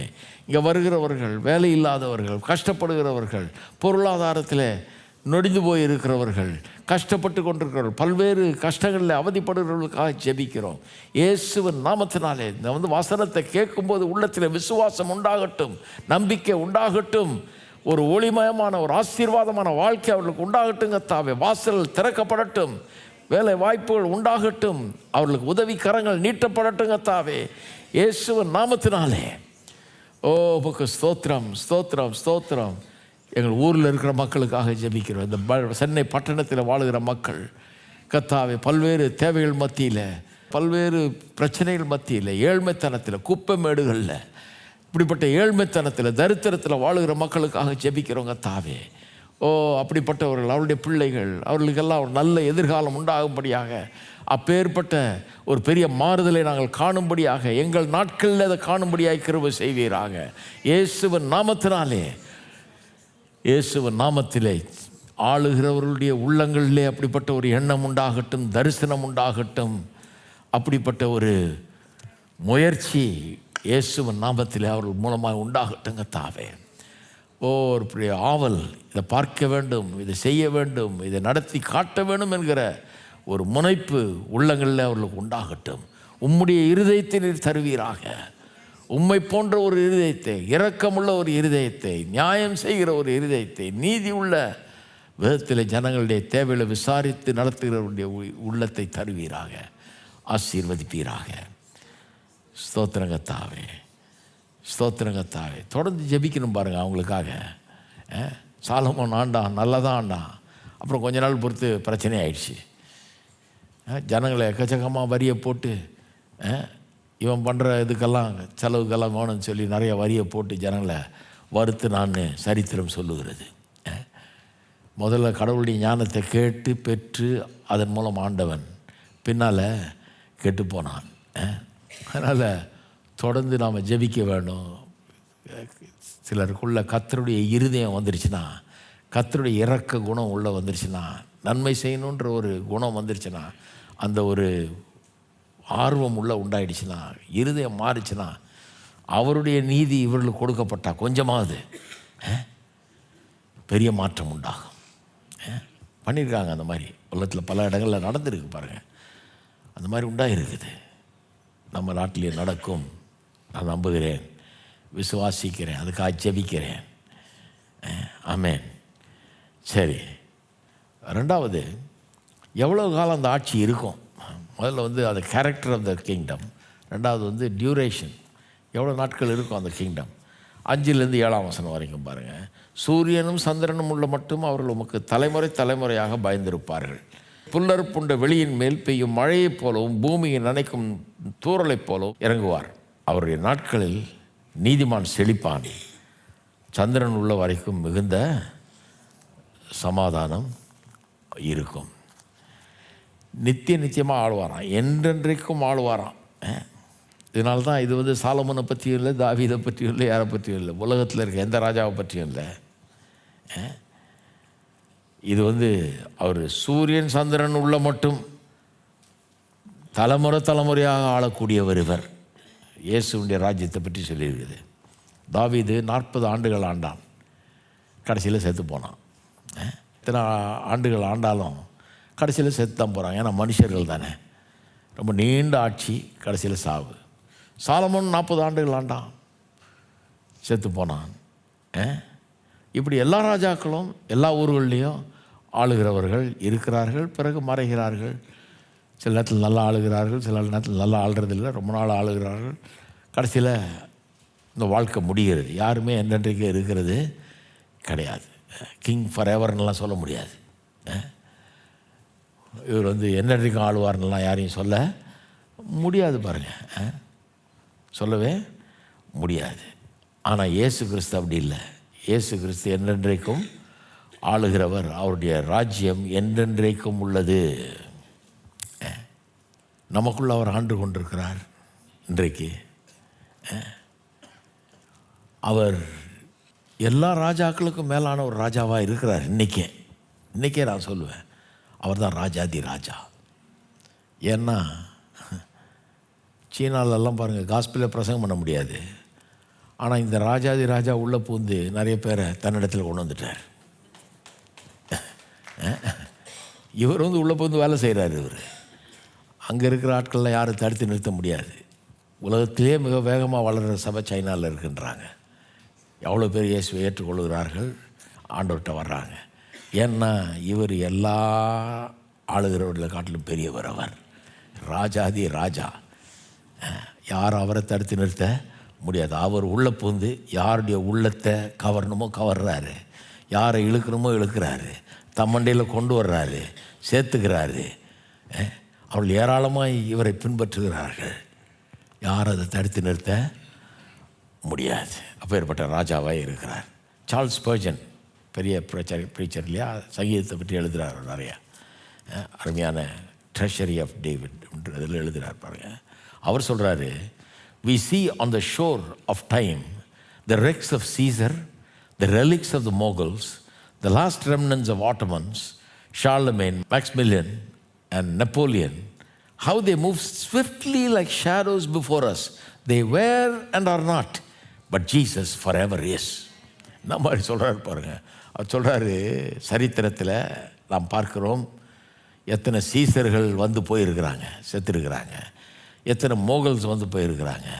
இங்கே வருகிறவர்கள், வேலை இல்லாதவர்கள், கஷ்டப்படுகிறவர்கள், பொருளாதாரத்தில் நொடிந்து போயிருக்கிறவர்கள், கஷ்டப்பட்டு கொண்டிருக்கிறவர்கள், பல்வேறு கஷ்டங்களில் அவதிப்படுகிறவர்களுக்காக ஜெபிக்கிறோம் இயேசுவின் நாமத்தினாலே. இந்த வசனத்தை கேட்கும்போது உள்ளத்தில் விசுவாசம் உண்டாகட்டும், நம்பிக்கை உண்டாகட்டும், ஒரு ஒளிமயமான ஒரு ஆசீர்வாதமான வாழ்க்கை அவர்களுக்கு உண்டாகட்டும் கர்த்தாவே. வாசல்கள் திறக்கப்படட்டும், வேலை வாய்ப்புகள் உண்டாகட்டும், அவர்களுக்கு உதவி கரங்கள் நீட்டப்படட்டும் கர்த்தாவே இயேசுவின் நாமத்தினாலே. உமக்கு ஸ்தோத்திரம், ஸ்தோத்திரம், ஸ்தோத்திரம். எங்கள் ஊரில் இருக்கிற மக்களுக்காக ஜெபிக்கிறோம். இந்த சென்னை பட்டணத்தில் வாழுகிற மக்கள் கர்த்தாவே, பல்வேறு தேவைகள் மத்தியில், பல்வேறு பிரச்சனைகள் மத்தியில், ஏழ்மைத்தனத்தில், குப்பை மேடுகளில், இப்படிப்பட்ட ஏழ்மைத்தனத்தில், தரித்திரத்தில் வாழுகிற மக்களுக்காக ஜெபிக்கிறோம் கர்த்தாவே. அப்படிப்பட்டவர்கள், அவருடைய பிள்ளைகள், அவர்களுக்கெல்லாம் ஒரு நல்ல எதிர்காலம் உண்டாகும்படியாக, அப்பேற்பட்ட ஒரு பெரிய மாறுதலை நாங்கள் காணும்படியாக, எங்கள் நாட்களில் அதை காணும்படியாக கிருபை செய்வீராக இயேசுவின் நாமத்தினாலே. இயேசுவின் நாமத்திலே ஆளுகிறவர்களுடைய உள்ளங்களிலே அப்படிப்பட்ட ஒரு எண்ணம் உண்டாகட்டும், தரிசனம் உண்டாகட்டும். அப்படிப்பட்ட ஒரு முயற்சி இயேசுவின் நாமத்திலே அவர்கள் மூலமாக உண்டாகட்டும் கர்த்தாவே. ஒரு பெரிய ஆவல், இதை பார்க்க வேண்டும், இதை செய்ய வேண்டும், இதை நடத்தி காட்ட வேண்டும் என்கிற ஒரு முனைப்பு உள்ளங்களில் அவர்களுக்கு உண்டாகட்டும். உம்முடைய இருதயத்தை நீர் தருவீராக. உம்மை போன்ற ஒரு இருதயத்தை, இரக்கமுள்ள ஒரு இருதயத்தை, நியாயம் செய்கிற ஒரு இருதயத்தை, நீதி உள்ள விதத்தில் ஜனங்களுடைய தேவைகளை விசாரித்து நடத்துகிறவருடைய உள்ளத்தை தருவீராக. ஆசீர்வதிப்பீராக. ஸ்தோத்திரங்கத்தாவே, ஸ்தோத்திரங்கத்தாவே. தொடர்ந்து ஜெபிக்கணும் பாருங்கள் அவங்களுக்காக. சாலமோன் ஆண்டான், நல்லதான் ஆண்டான். அப்புறம் கொஞ்ச நாள் பொறுத்து பிரச்சனை ஆயிடுச்சு. ஜனங்களை எக்கச்சக்கமாக வரியை போட்டு இவன் பண்ணுற இதுக்கெல்லாம் செலவுக்கெல்லாம் வேணும்னு சொல்லி நிறைய வரியை போட்டு ஜனங்களை வறுத்து நான் சரித்திரம் சொல்லுகிறது. முதல்ல கடவுளுடைய ஞானத்தை கேட்டு பெற்று அதன் மூலம் ஆண்டவன் பின்னால் கெட்டு போனான். அதனால் தொடர்ந்து நாம் ஜெபிக்க வேணும். சிலருக்குள்ள கர்த்தருடைய இருதயம் வந்துருச்சுன்னா, கர்த்தருடைய இரக்க குணம் உள்ளே வந்துருச்சுன்னா, நன்மை செய்யணுன்ற ஒரு குணம் வந்துருச்சுன்னா, அந்த ஒரு ஆர்வம் உள்ள உண்டாயிடுச்சுன்னா, இருதயம் மாறிச்சுன்னா, அவருடைய நீதி இவர்களுக்கு கொடுக்கப்பட்டா கொஞ்சமாவது பெரிய மாற்றம் உண்டாகும். பண்ணியிருக்காங்க. அந்த மாதிரி உலகத்தில் பல இடங்களில் நடந்துருக்கு பாருங்கள். அந்த மாதிரி உண்டாயிருக்குது. நம்ம நாட்டிலே நடக்கும் நான் நம்புகிறேன், விசுவாசிக்கிறேன், அதுக்காக ஜெபிக்கிறேன். ஆமென். சரி, ரெண்டாவது, எவ்வளோ காலம் அந்த ஆட்சி இருக்கும்? முதல்ல அந்த கேரக்டர் ஆஃப் த கிங்டம். ரெண்டாவது டியூரேஷன், எவ்வளோ நாட்கள் இருக்கும் அந்த கிங்டம். 5-7 வரைக்கும் பாருங்கள். சூரியனும் சந்திரனும் உள்ள மட்டும் அவர்கள் உமக்கு தலைமுறை தலைமுறையாக பயந்திருப்பார்கள். புல்லர் புண்ட வெளியின் மேல் பெய்யும் மழையைப் போலவும் பூமியை நனைக்கும் தூறலைப் போலவும் இறங்குவார். அவருடைய நாட்களில் நீதிமான் செழிப்பான். சந்திரன் உள்ள வரைக்கும் மிகுந்த சமாதானம் இருக்கும். நித்தியமாக ஆளுவாராம், என்றென்றைக்கும் ஆளுவாராம். இதனால்தான் இது சாலமோனை பற்றியும் இல்லை, தாவீதை பற்றியும் இல்லை, யாரை பற்றியும் இல்லை, உலகத்தில் இருக்க எந்த ராஜாவை பற்றியும் இல்லை. இது அவர் சூரியன் சந்திரன் உள்ள மட்டும் தலைமுறை தலைமுறையாக ஆளக்கூடியவர் இவர். இயேசுடைய ராஜ்யத்தை பற்றி சொல்லியிருக்குது. தாவீது 40 ஆண்டுகள் ஆண்டான், கடைசியில் செத்து போனான். இத்தனை ஆண்டுகள் ஆண்டாலும் கடைசியில் செத்து தான் போகிறாங்க. ஏன்னா மனுஷர்கள் தானே. ரொம்ப நீண்ட ஆட்சி, கடைசியில் சாவு. சாலமோன் 40 ஆண்டுகள் ஆண்டான், செத்து போனான். இப்படி எல்லா ராஜாக்களும் எல்லா ஊர்கள்லேயும் ஆளுகிறவர்கள் இருக்கிறார்கள், பிறகு மறைகிறார்கள். சில நேரத்தில் நல்லா ஆளுகிறார்கள், சில நேரத்தில் நல்லா ஆளுறதில்லை, ரொம்ப நாள் ஆளுகிறார்கள். கடைசியில் இந்த வாழ்க்கை முடிகிறது. யாருமே என்றென்றைக்கு இருக்கிறது கிடையாது. கிங் ஃபார் எவர்னுலாம் சொல்ல முடியாது. இவர் என்னென்றைக்கும் ஆளுவார்னுலாம் யாரையும் சொல்ல முடியாது பாருங்கள், சொல்லவே முடியாது. ஆனால் இயேசு கிறிஸ்து அப்படி இல்லை. இயேசு கிறிஸ்து என்றென்றைக்கும் ஆளுகிறவர். அவருடைய ராஜ்யம் என்றென்றைக்கும் உள்ளது. நமக்குள்ள அவர் ஆண்டு கொண்டிருக்கிறார். இன்றைக்கு அவர் எல்லா ராஜாக்களுக்கும் மேலான ஒரு ராஜாவாக இருக்கிறார். இன்றைக்கே நான் சொல்லுவேன், அவர் தான் ராஜாதி ராஜா. ஏன்னா சீனாலெல்லாம் பாருங்கள், காஸ்பிளில் பிரசங்கம் பண்ண முடியாது. ஆனால் இந்த ராஜாதி ராஜா உள்ளே பூந்து நிறைய பேரை தன்னிடத்தில் கொண்டு வந்துட்டார். இவர் உள்ளே பூந்து வேலை செய்கிறார். இவர் அங்கே இருக்கிற ஆட்கள்லாம் யாரும் தடுத்து நிறுத்த முடியாது. உலகத்திலே மிக வேகமாக வளர்கிற சபை சைனாவில் இருக்குன்றாங்க. எவ்வளோ பேர் இயேசுவை ஏற்றுக்கொள்கிறார்கள், ஆண்டவர்கிட்ட வர்றாங்க. ஏன்னா இவர் எல்லா ஆளுகிறவர்களை காட்டிலும் பெரியவர். அவர் ராஜாதி ராஜா. யாரும் அவரை தடுத்து நிறுத்த முடியாது. அவர் உள்ளே பூந்து யாருடைய உள்ளத்தை கவரணுமோ கவர்றாரு, யாரை இழுக்கணுமோ இழுக்கிறாரு, தம்மண்டையில் கொண்டு வர்றாரு, சேர்த்துக்கிறாரு. அவர்கள் ஏராளமாக இவரை பின்பற்றுகிறார்கள். யாரும் அதை தடுத்து நிறுத்த முடியாது. அப்பேற்பட்ட ராஜாவாக இருக்கிறார். சார்ல்ஸ் ஸ்பர்ஜன் பெரிய ப்ரீச்சர் இல்லையா, சங்கீதத்தை பற்றி எழுதுகிறார் நிறையா. அருமையான ட்ரெஷரி ஆஃப் டேவிட் இதில் எழுதுகிறார் பாருங்கள். அவர் சொல்கிறாரு, we see on the shore of time the wrecks of Caesar, the relics of the Mughals, the last remnants of Ottomans, Charlemagne, Maximilian and Napoleon, how they move swiftly like shadows before us. They were and are not, but Jesus forever is. என்ன மாதிரி சொல்கிறாரு பாருங்கள். அவர் சொல்கிறாரு, சரித்திரத்தில் நாம் பார்க்கிறோம் எத்தனை சீசர்கள் போயிருக்கிறாங்க, செத்துருக்கிறாங்க. எத்தனை மோகல்ஸ் போயிருக்கிறாங்க.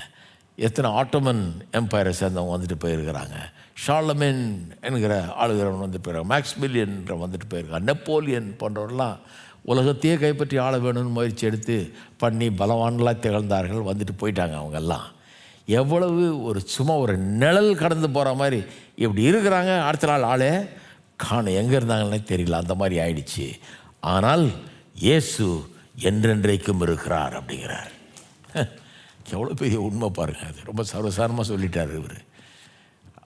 எத்தனை ஆட்டோமன் எம்பையரை சேர்ந்தவங்க போயிருக்கிறாங்க. ஷார்லமேன் என்கிற ஆளுகிறவன் போயிருக்காங்க. மேக்ஸ்மில்லியன் போயிருக்காங்க. நெப்போலியன் போன்றவர்கள்லாம் உலகத்தையே கைப்பற்றி ஆள வேணும்னு முயற்சி எடுத்து பண்ணி பலவான்களாக திகழ்ந்தார்கள். போயிட்டாங்க அவங்கெல்லாம். எவ்வளவு சும்மா ஒரு நிழல் கடந்து போகிற மாதிரி இப்படி இருக்கிறாங்க. அடுத்த நாள் ஆளே காணும், எங்கே இருந்தாங்கன்னே தெரியல, அந்த மாதிரி ஆயிடுச்சு. ஆனால் இயேசு என்றென்றைக்கும் இருக்கிறார் அப்படிங்கிறார். எவ்வளோ பெரிய உண்மை பாருங்கள். அது ரொம்ப சர்வசாரமாக சொல்லிட்டார் இவர்.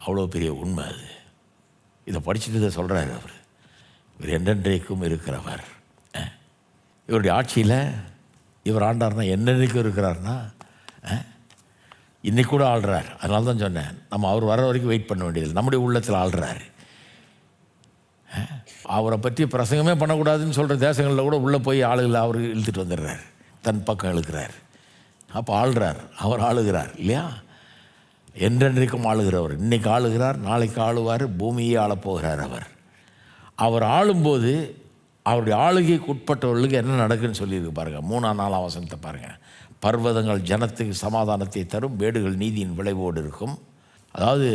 அவ்வளோ பெரிய உண்மை அது. இதை படிச்சுட்டு இதை சொல்கிறார் அவர். இவர் என்றென்றைக்கும் இருக்கிறவர். இவருடைய ஆட்சியில் இவர் ஆண்டார்னா என்னென்னைக்கும் இருக்கிறார்னா இன்றைக்கி கூட ஆள்றார். அதனால தான் சொன்னேன், நம்ம அவர் வர வரைக்கும் வெயிட் பண்ண வேண்டியதில்லை. நம்முடைய உள்ளத்தில் ஆள்றார். அவரை பற்றி பிரசங்கமே பண்ணக்கூடாதுன்னு சொல்கிற தேசங்களில் கூட உள்ளே போய் ஆளுகளை அவர் இழுத்துட்டு வந்துடுறார், தன் பக்கம் இழுக்கிறார். அப்போ ஆள்றார், அவர் ஆளுகிறார் இல்லையா? என்றென்றைக்கும் ஆளுகிறவர். இன்றைக்கி ஆளுகிறார், நாளைக்கு ஆளுவார், பூமியே ஆளப்போகிறார் அவர். அவர் ஆளும்போது அவருடைய ஆளுகைக்கு உட்பட்டவர்களுக்கு என்ன நடக்குன்னு சொல்லியிருக்கு பாருங்கள். 3-4 வசனத்தை பாருங்கள். பர்வதங்கள் ஜனத்துக்கு சமாதானத்தை தரும், மேடுகள் நீதியின் விளைவோடு இருக்கும். அதாவது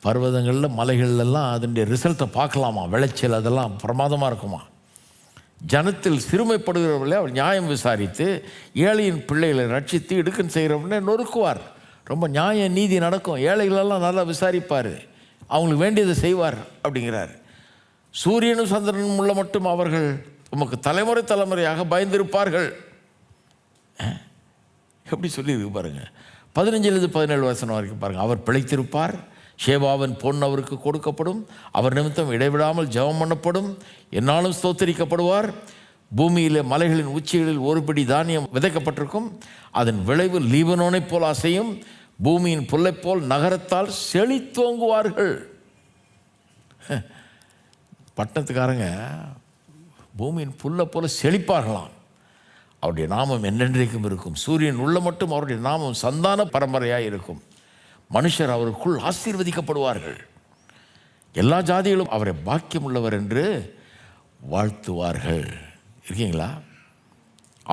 பர்வதங்களில் மலைகள்லாம் அதனுடைய ரிசல்ட்டை பார்க்கலாமா, விளைச்சல் அதெல்லாம் பிரமாதமாக இருக்குமா. ஜனத்தில் சிறுமைப்படுகிறவர்களே அவர் நியாயம் விசாரித்து ஏழையின் பிள்ளைகளை ரட்சித்து இடுக்கன் செய்கிறவனே நொறுக்குவார். ரொம்ப நியாய நீதி நடக்கும். ஏழைகளெல்லாம் நல்லா விசாரிப்பார், அவங்களுக்கு வேண்டியதை செய்வார் அப்படிங்கிறார். சூரியனும் சந்திரனும் உள்ள மட்டும் அவர்கள் உமக்கு தலைமுறை தலைமுறையாக பயந்திருப்பார்கள். எப்படி சொல்லியிருக்கு பாருங்கள். 15-17 வசனம் வரைக்கும் பாருங்கள். அவர் பிழைத்திருப்பார், ஷேபாவின் பொன் அவருக்கு கொடுக்கப்படும், அவர் நிமித்தம் இடைவிடாமல் ஜெபம் பண்ணப்படும், என்னாலும் ஸ்தோத்தரிக்கப்படுவார். பூமியிலே மலைகளின் உச்சிகளில் ஒருபடி தானியம் விதைக்கப்பட்டிருக்கும், அதன் விளைவு லீபனோனைப் போல் அசையும், பூமியின் புல்லைப் போல் நகரத்தால் செழித்தோங்குவார்கள். பட்டணத்துக்காரங்க பூமியின் புல்லை போல செழிப்பார்களாம். அவருடைய நாமம் என்னென்றைக்கும் இருக்கும். சூரியன் உள்ள மட்டும் அவருடைய நாமம் சந்தான பரம்பரையாக இருக்கும். மனுஷர் அவருக்குள் ஆசீர்வதிக்கப்படுவார்கள். எல்லா ஜாதிகளும் அவரை பாக்கியம் உள்ளவர் என்று வாழ்த்துவார்கள். இருக்கீங்களா?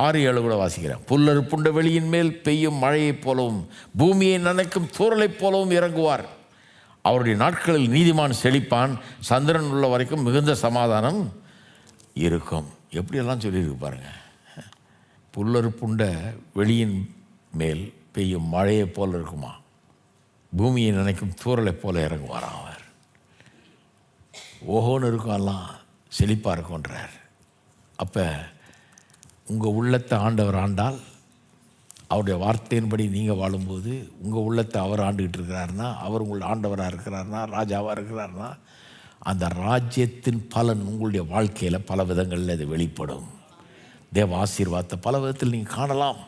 6-7 கூட வாசிக்கிறேன். புல்லர் புண்ட வெளியின் மேல் பெய்யும் மழையைப் போலவும் பூமியை நனைக்கும் தூறலைப் போலவும் இறங்குவார். அவருடைய நாட்களில் நீதிமான் செழிப்பான், சந்திரன் உள்ள வரைக்கும் மிகுந்த சமாதானம் இருக்கும். எப்படியெல்லாம் சொல்லியிருக்கு பாருங்கள். புல்லர் புண்ட வெளியின் மேல் பெய்யும் மழையை போல் இருக்குமா, பூமியை நினைக்கும் தூறலை போல இறங்குவாராம் அவர். ஓஹோன்னு இருக்கும், எல்லாம் செழிப்பாக இருக்கும்ன்றார். அப்போ உங்கள் உள்ளத்தை ஆண்டவர் ஆண்டால், அவருடைய வார்த்தையின்படி நீங்கள் வாழும்போது உங்கள் உள்ளத்தை அவர் ஆண்டுகிட்டு இருக்கிறாருன்னா, அவர் உங்கள் ஆண்டவராக இருக்கிறாருன்னா, ராஜாவாக இருக்கிறாருன்னா, அந்த ராஜ்யத்தின் பலன் உங்களுடைய வாழ்க்கையில் பல விதங்களில் அது வெளிப்படும். தேவ ஆசீர்வாதத்தை பல விதத்தில் நீங்கள் காணலாம்.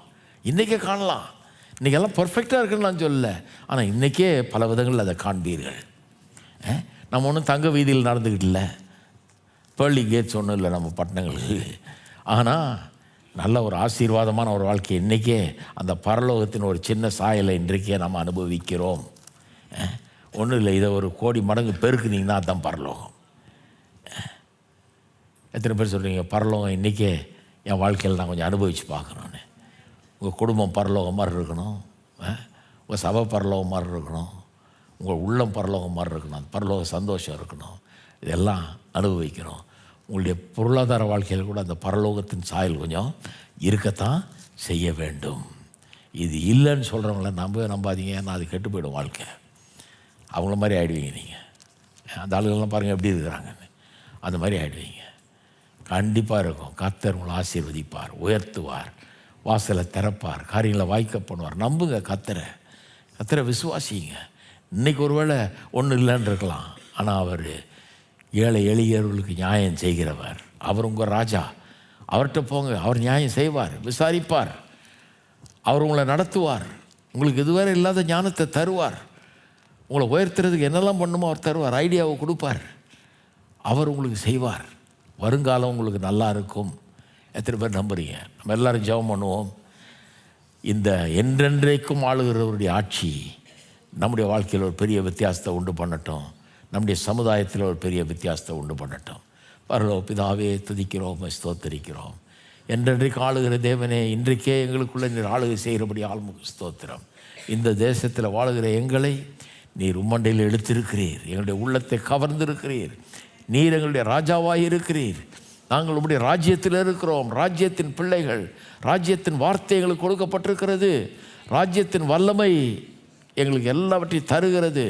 இன்றைக்கே காணலாம். இன்றைக்கெல்லாம் பர்ஃபெக்டாக இருக்குன்னு நான் சொல்லலை, ஆனால் இன்றைக்கே பல விதங்களில் அதை காண்பீர்கள். நம்ம ஒன்றும் தங்க வீதியில் நடந்துக்கிட்டு இல்லை, பேர்லி கேட்ஸ் ஒன்றும் இல்லை நம்ம பட்டணங்களுக்கு. ஆனால் நல்ல ஒரு ஆசீர்வாதமான ஒரு வாழ்க்கை இன்றைக்கே அந்த பரலோகத்தின் ஒரு சின்ன சாயலை இன்றைக்கே நம்ம அனுபவிக்கிறோம். ஒன்றும் இல்லை, இதை ஒரு 1 கோடி மடங்கு பெருக்குனீங்கன்னா அதுதான் பரலோகம். எத்தனை பேர் சொல்கிறீங்க பரலோகம் இன்றைக்கே என் வாழ்க்கையில் நான் கொஞ்சம் அனுபவித்து பார்க்கணுன்னு? உங்கள் குடும்பம் பரலோகம் மாதிரி இருக்கணும், உங்கள் சபை பரலோகம் மாதிரி இருக்கணும், உங்கள் உள்ளம் பரலோகம் மாதிரி இருக்கணும், அந்த பரலோக சந்தோஷம் இருக்கணும். இதெல்லாம் அனுபவிக்கணும். உங்களுடைய பொருளாதார வாழ்க்கையில் கூட அந்த பரலோகத்தின் சாயல் கொஞ்சம் இருக்கத்தான் செய்ய வேண்டும். இது இல்லைன்னு சொல்கிறவங்கள நம்பாதீங்க, ஏன்னா அது கெட்டு போய்டும் வாழ்க்கை. அவங்கள மாதிரி ஆகிடுவீங்க நீங்கள். அந்த ஆளுகள்லாம் பாருங்கள் எப்படி இருக்கிறாங்கன்னு, அந்த மாதிரி ஆகிடுவீங்க. கண்டிப்பாக இருக்கும். கர்த்தர் உங்களை ஆசீர்வதிப்பார், உயர்த்துவார், வாசலை திறப்பார், காரியங்களை வாய்க்க பண்ணுவார். நம்புங்க கர்த்தரை விசுவாசிங்க. இன்றைக்கி ஒருவேளை ஒன்றும் இல்லைன்னு இருக்கலாம், ஆனால் அவர் ஏழை எளியவர்களுக்கு நியாயம் செய்கிறவர். அவர் உங்கள் ராஜா. அவர்கிட்ட போங்க, அவர் நியாயம் செய்வார், விசாரிப்பார், அவர் உங்களை நடத்துவார், உங்களுக்கு இதுவரை இல்லாத ஞானத்தை தருவார், உங்களை உயர்த்துறதுக்கு என்னெல்லாம் பண்ணுமோ அவர் தருவார், ஐடியாவை கொடுப்பார், அவர் உங்களுக்கு செய்வார். வருங்காலம் உங்களுக்கு நல்லா இருக்கும். எத்தனை பேர் நம்புறீங்க? நம்ம எல்லோரும் ஜெபம் பண்ணுவோம். இந்த என்றென்றைக்கும் ஆளுகிறவருடைய ஆட்சி நம்முடைய வாழ்க்கையில் ஒரு பெரிய வித்தியாசத்தை உண்டு பண்ணட்டும். நம்முடைய சமுதாயத்தில் ஒரு பெரிய வித்தியாசத்தை உண்டு பண்ணட்டும். பரலோக பிதாவே, துதிக்கிறோம், ஸ்தோத்தரிக்கிறோம். என்றென்றைக்கு ஆளுகிற தேவனே, இன்றைக்கே எங்களுக்குள்ளே நீர் ஆளுகை செய்கிறபடி ஆள்முக ஸ்தோத்திரம். இந்த தேசத்தில் வாழுகிற எங்களை நீர் உம்மண்டையில் எடுத்திருக்கிறீர், எங்களுடைய உள்ளத்தை கவர்ந்திருக்கிறீர். நீர் எங்களுடைய ராஜாவாக இருக்கிறீர். நாங்கள் உங்களுடைய ராஜ்யத்தில் இருக்கிறோம், ராஜ்யத்தின் பிள்ளைகள். ராஜ்யத்தின் வார்த்தை எங்களுக்கு கொடுக்கப்பட்டிருக்கிறது. ராஜ்யத்தின் வல்லமை எங்களுக்கு எல்லாவற்றையும் தருகிறது.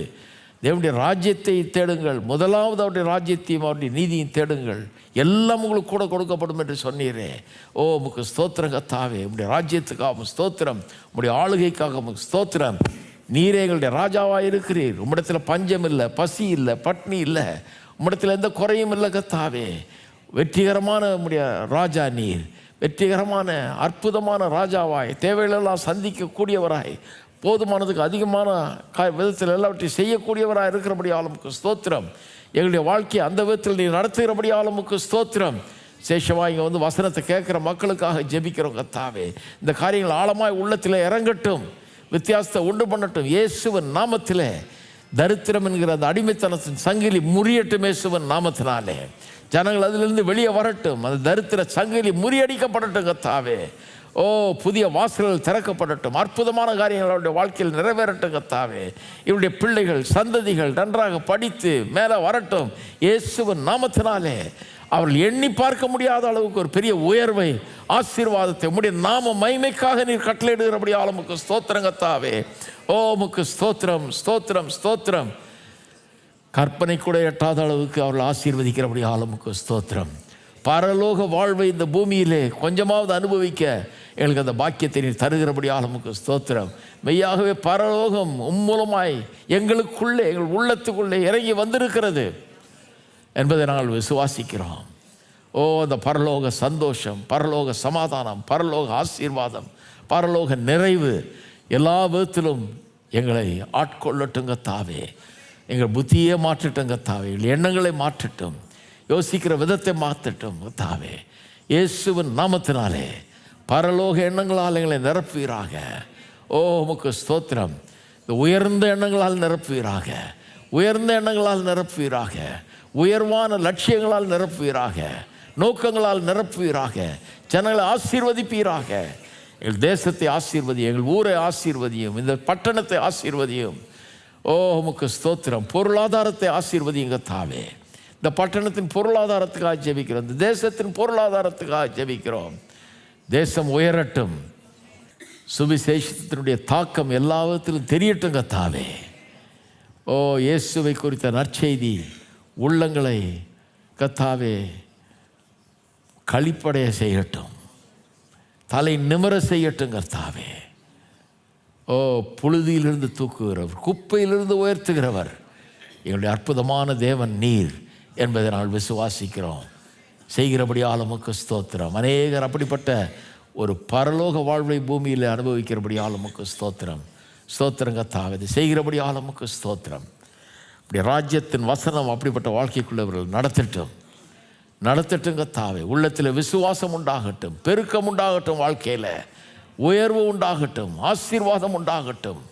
தேவனுடைய ராஜ்யத்தை தேடுங்கள், முதலாவது அவருடைய ராஜ்யத்தையும் அவருடைய நீதியும் தேடுங்கள், எல்லாம் உங்களுக்கு கூட கொடுக்கப்படும் என்று சொன்னீரே. ஓ உமக்கு ஸ்தோத்திரம் கர்த்தாவே, உம்முடைய ராஜ்யத்துக்காக ஸ்தோத்திரம், உம்முடைய ஆளுகைக்காக உமக்கு ஸ்தோத்திரம். நீரே எங்களுடைய ராஜாவாக இருக்கிறீர். உம்மிடத்தில் பஞ்சம் இல்லை, பசி இல்லை, பட்னி இல்லை, உம்மிடத்தில் எந்த குறையும் இல்லை கர்த்தாவே. வெற்றிகரமான உம்முடைய ராஜா நீர், வெற்றிகரமான அற்புதமான ராஜாவாய், தேவைகளெல்லாம் சந்திக்கக்கூடியவராய், போதுமானதுக்கு அதிகமான விதத்தில் எல்லாவற்றையும் செய்யக்கூடியவராக இருக்கிறபடியால் உமக்கு ஸ்தோத்திரம். எங்களுடைய வாழ்க்கையை அந்த விதத்தில் நீ நடத்துகிறபடியால் உமக்கு ஸ்தோத்திரம். சேஷமாக இங்கே வந்து வசனத்தை கேட்குற மக்களுக்காக ஜெபிக்கிறோம் கர்த்தாவே. இந்த காரியங்கள் ஆழமாய் உள்ளத்தில் இறங்கட்டும், வித்தியாசத்தை உண்டு பண்ணட்டும் இயேசுவின் நாமத்திலே. தரித்திரம் என்கிற அந்த அடிமைத்தனத்தின் சங்கிலி முறியட்டும் இயேசுவின் நாமத்தினாலே. ஜனங்கள் அதிலிருந்து வெளியே வரட்டும், அந்த தரித்திர சங்கிலி முறியடிக்கப்படட்டும் கர்த்தாவே. ஓ புதிய வாசல்கள் திறக்கப்படட்டும், அற்புதமான காரியங்கள் அவருடைய வாழ்க்கையில் நிறைவேறட்டும் கர்த்தாவே. இவருடைய பிள்ளைகள் சந்ததிகள் நன்றாக படித்து மேலே வரட்டும் இயேசுவின் நாமத்தினாலே. அவர்கள் எண்ணி பார்க்க முடியாத அளவுக்கு ஒரு பெரிய உயர்வை, ஆசீர்வாதத்தை உம்முடைய நாம மகிமைக்காக நீர் கட்டளையிடுகிறபடியால் உமக்கு ஸ்தோத்திரம் கர்த்தாவே. ஓ உமக்கு ஸ்தோத்திரம் ஸ்தோத்திரம் ஸ்தோத்திரம். கற்பனை கூட எட்டாத அளவுக்கு அவர்கள் ஆசீர்வதிக்கிறபடியால் உமக்கு ஸ்தோத்திரம். பரலோக வாழ்வை இந்த பூமியிலே கொஞ்சமாவது அனுபவிக்க எங்களுக்கு அந்த பாக்கியத்தை நீர் தருகிறபடியால் உமக்கு ஸ்தோத்திரம். மெய்யாகவே பரலோகம் மூலமாய் எங்களுக்குள்ளே, எங்கள் உள்ளத்துக்குள்ளே இறங்கி வந்திருக்கிறது என்பதை நாங்கள் விசுவாசிக்கிறோம். ஓ அந்த பரலோக சந்தோஷம், பரலோக சமாதானம், பரலோக ஆசீர்வாதம், பரலோக நிறைவு எல்லா விதத்திலும் எங்களை ஆட்கொள்ளட்டுங்க தாவே. எங்கள் புத்தியே மாற்றட்டுங்க தாவே, எங்கள் எண்ணங்களை மாற்றட்டும், யோசிக்கிற விதத்தை மாற்றட்டும் தாவே. இயேசுவின் நாமத்தினாலே பரலோக எண்ணங்களால் எங்களை நிரப்புவீராக. ஓ உமக்கு ஸ்தோத்திரம். இந்த உயர்ந்த எண்ணங்களால் நிரப்புவீராக, உயர்ந்த எண்ணங்களால் நிரப்புவீராக, உயர்வான லட்சியங்களால் நிரப்புவீராக, நோக்கங்களால் நிரப்புவீராக, ஜனங்களை ஆசீர்வதிப்பீராக. எங்கள் தேசத்தை ஆசீர்வதியும், எங்கள் ஊரை ஆசீர்வதியும், இந்த பட்டணத்தை ஆசீர்வதியும். ஓ உமக்கு ஸ்தோத்திரம். பொருளாதாரத்தை ஆசீர்வதியுங்க தாவே. இந்த பட்டணத்தின் பொருளாதாரத்துக்காக ஜெபிக்கிறோம், இந்த தேசத்தின் பொருளாதாரத்துக்காக ஜெபிக்கிறோம். தேசம் உயரட்டும், சுவிசேஷத்தினுடைய தாக்கம் எல்லா விதத்திலும் தெரியட்டும் கர்த்தாவே. ஓ இயேசுவை குறித்த நற்செய்தி உள்ளங்களை கர்த்தாவே களிப்படைய செய்யட்டும், தலை நிமிர செய்யட்டும் கர்த்தாவே. ஓ புழுதியிலிருந்து தூக்குகிறவர், குப்பையிலிருந்து உயர்த்துகிறவர் எங்களுடைய அற்புதமான தேவன் நீர் என்பதை நாங்கள் விசுவாசிக்கிறோம். செய்கிறபடியால் உமக்கு ஸ்தோத்திரம். அநேகர் அப்படிப்பட்ட ஒரு பரலோக வாழ்வை பூமியில் அனுபவிக்கிறபடியால் உமக்கு ஸ்தோத்திரம். ஸ்தோத்திரம் கர்த்தாவே. இது செய்கிறபடியால் உமக்கு ஸ்தோத்திரம். அப்படி ராஜ்யத்தின் வசனம் அப்படிப்பட்ட வாழ்க்கைக்குள்ளவர்கள் நடத்தட்டும் கர்த்தாவே. உள்ளத்தில் விசுவாசம் உண்டாகட்டும், பெருக்கம் உண்டாகட்டும், வாழ்க்கையில் உயர்வு உண்டாகட்டும், ஆசீர்வாதம் உண்டாகட்டும்.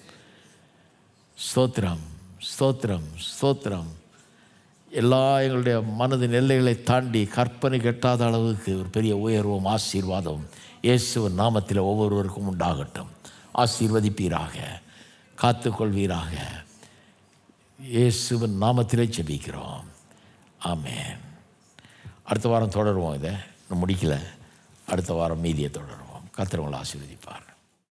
ஸ்தோத்திரம் ஸ்தோத்திரம் ஸ்தோத்திரம். எல்லா எங்களுடைய மனதின் எல்லைகளை தாண்டி கற்பனை கெட்டாத அளவுக்கு ஒரு பெரிய உயர்வும் ஆசீர்வாதம் இயேசுவின் நாமத்தில் ஒவ்வொருவருக்கும் உண்டாகட்டும். ஆசீர்வதிப்பீராக, காத்துக்கொள்வீராக. இயேசுவின் நாமத்திலே ஜெபிக்கிறோம். ஆமென். அடுத்த வாரம் தொடருவோம். இதை முடிக்கல, அடுத்த வாரம் மீதியை தொடருவோம். கர்த்தர் உங்களை ஆசீர்வதிப்பார்.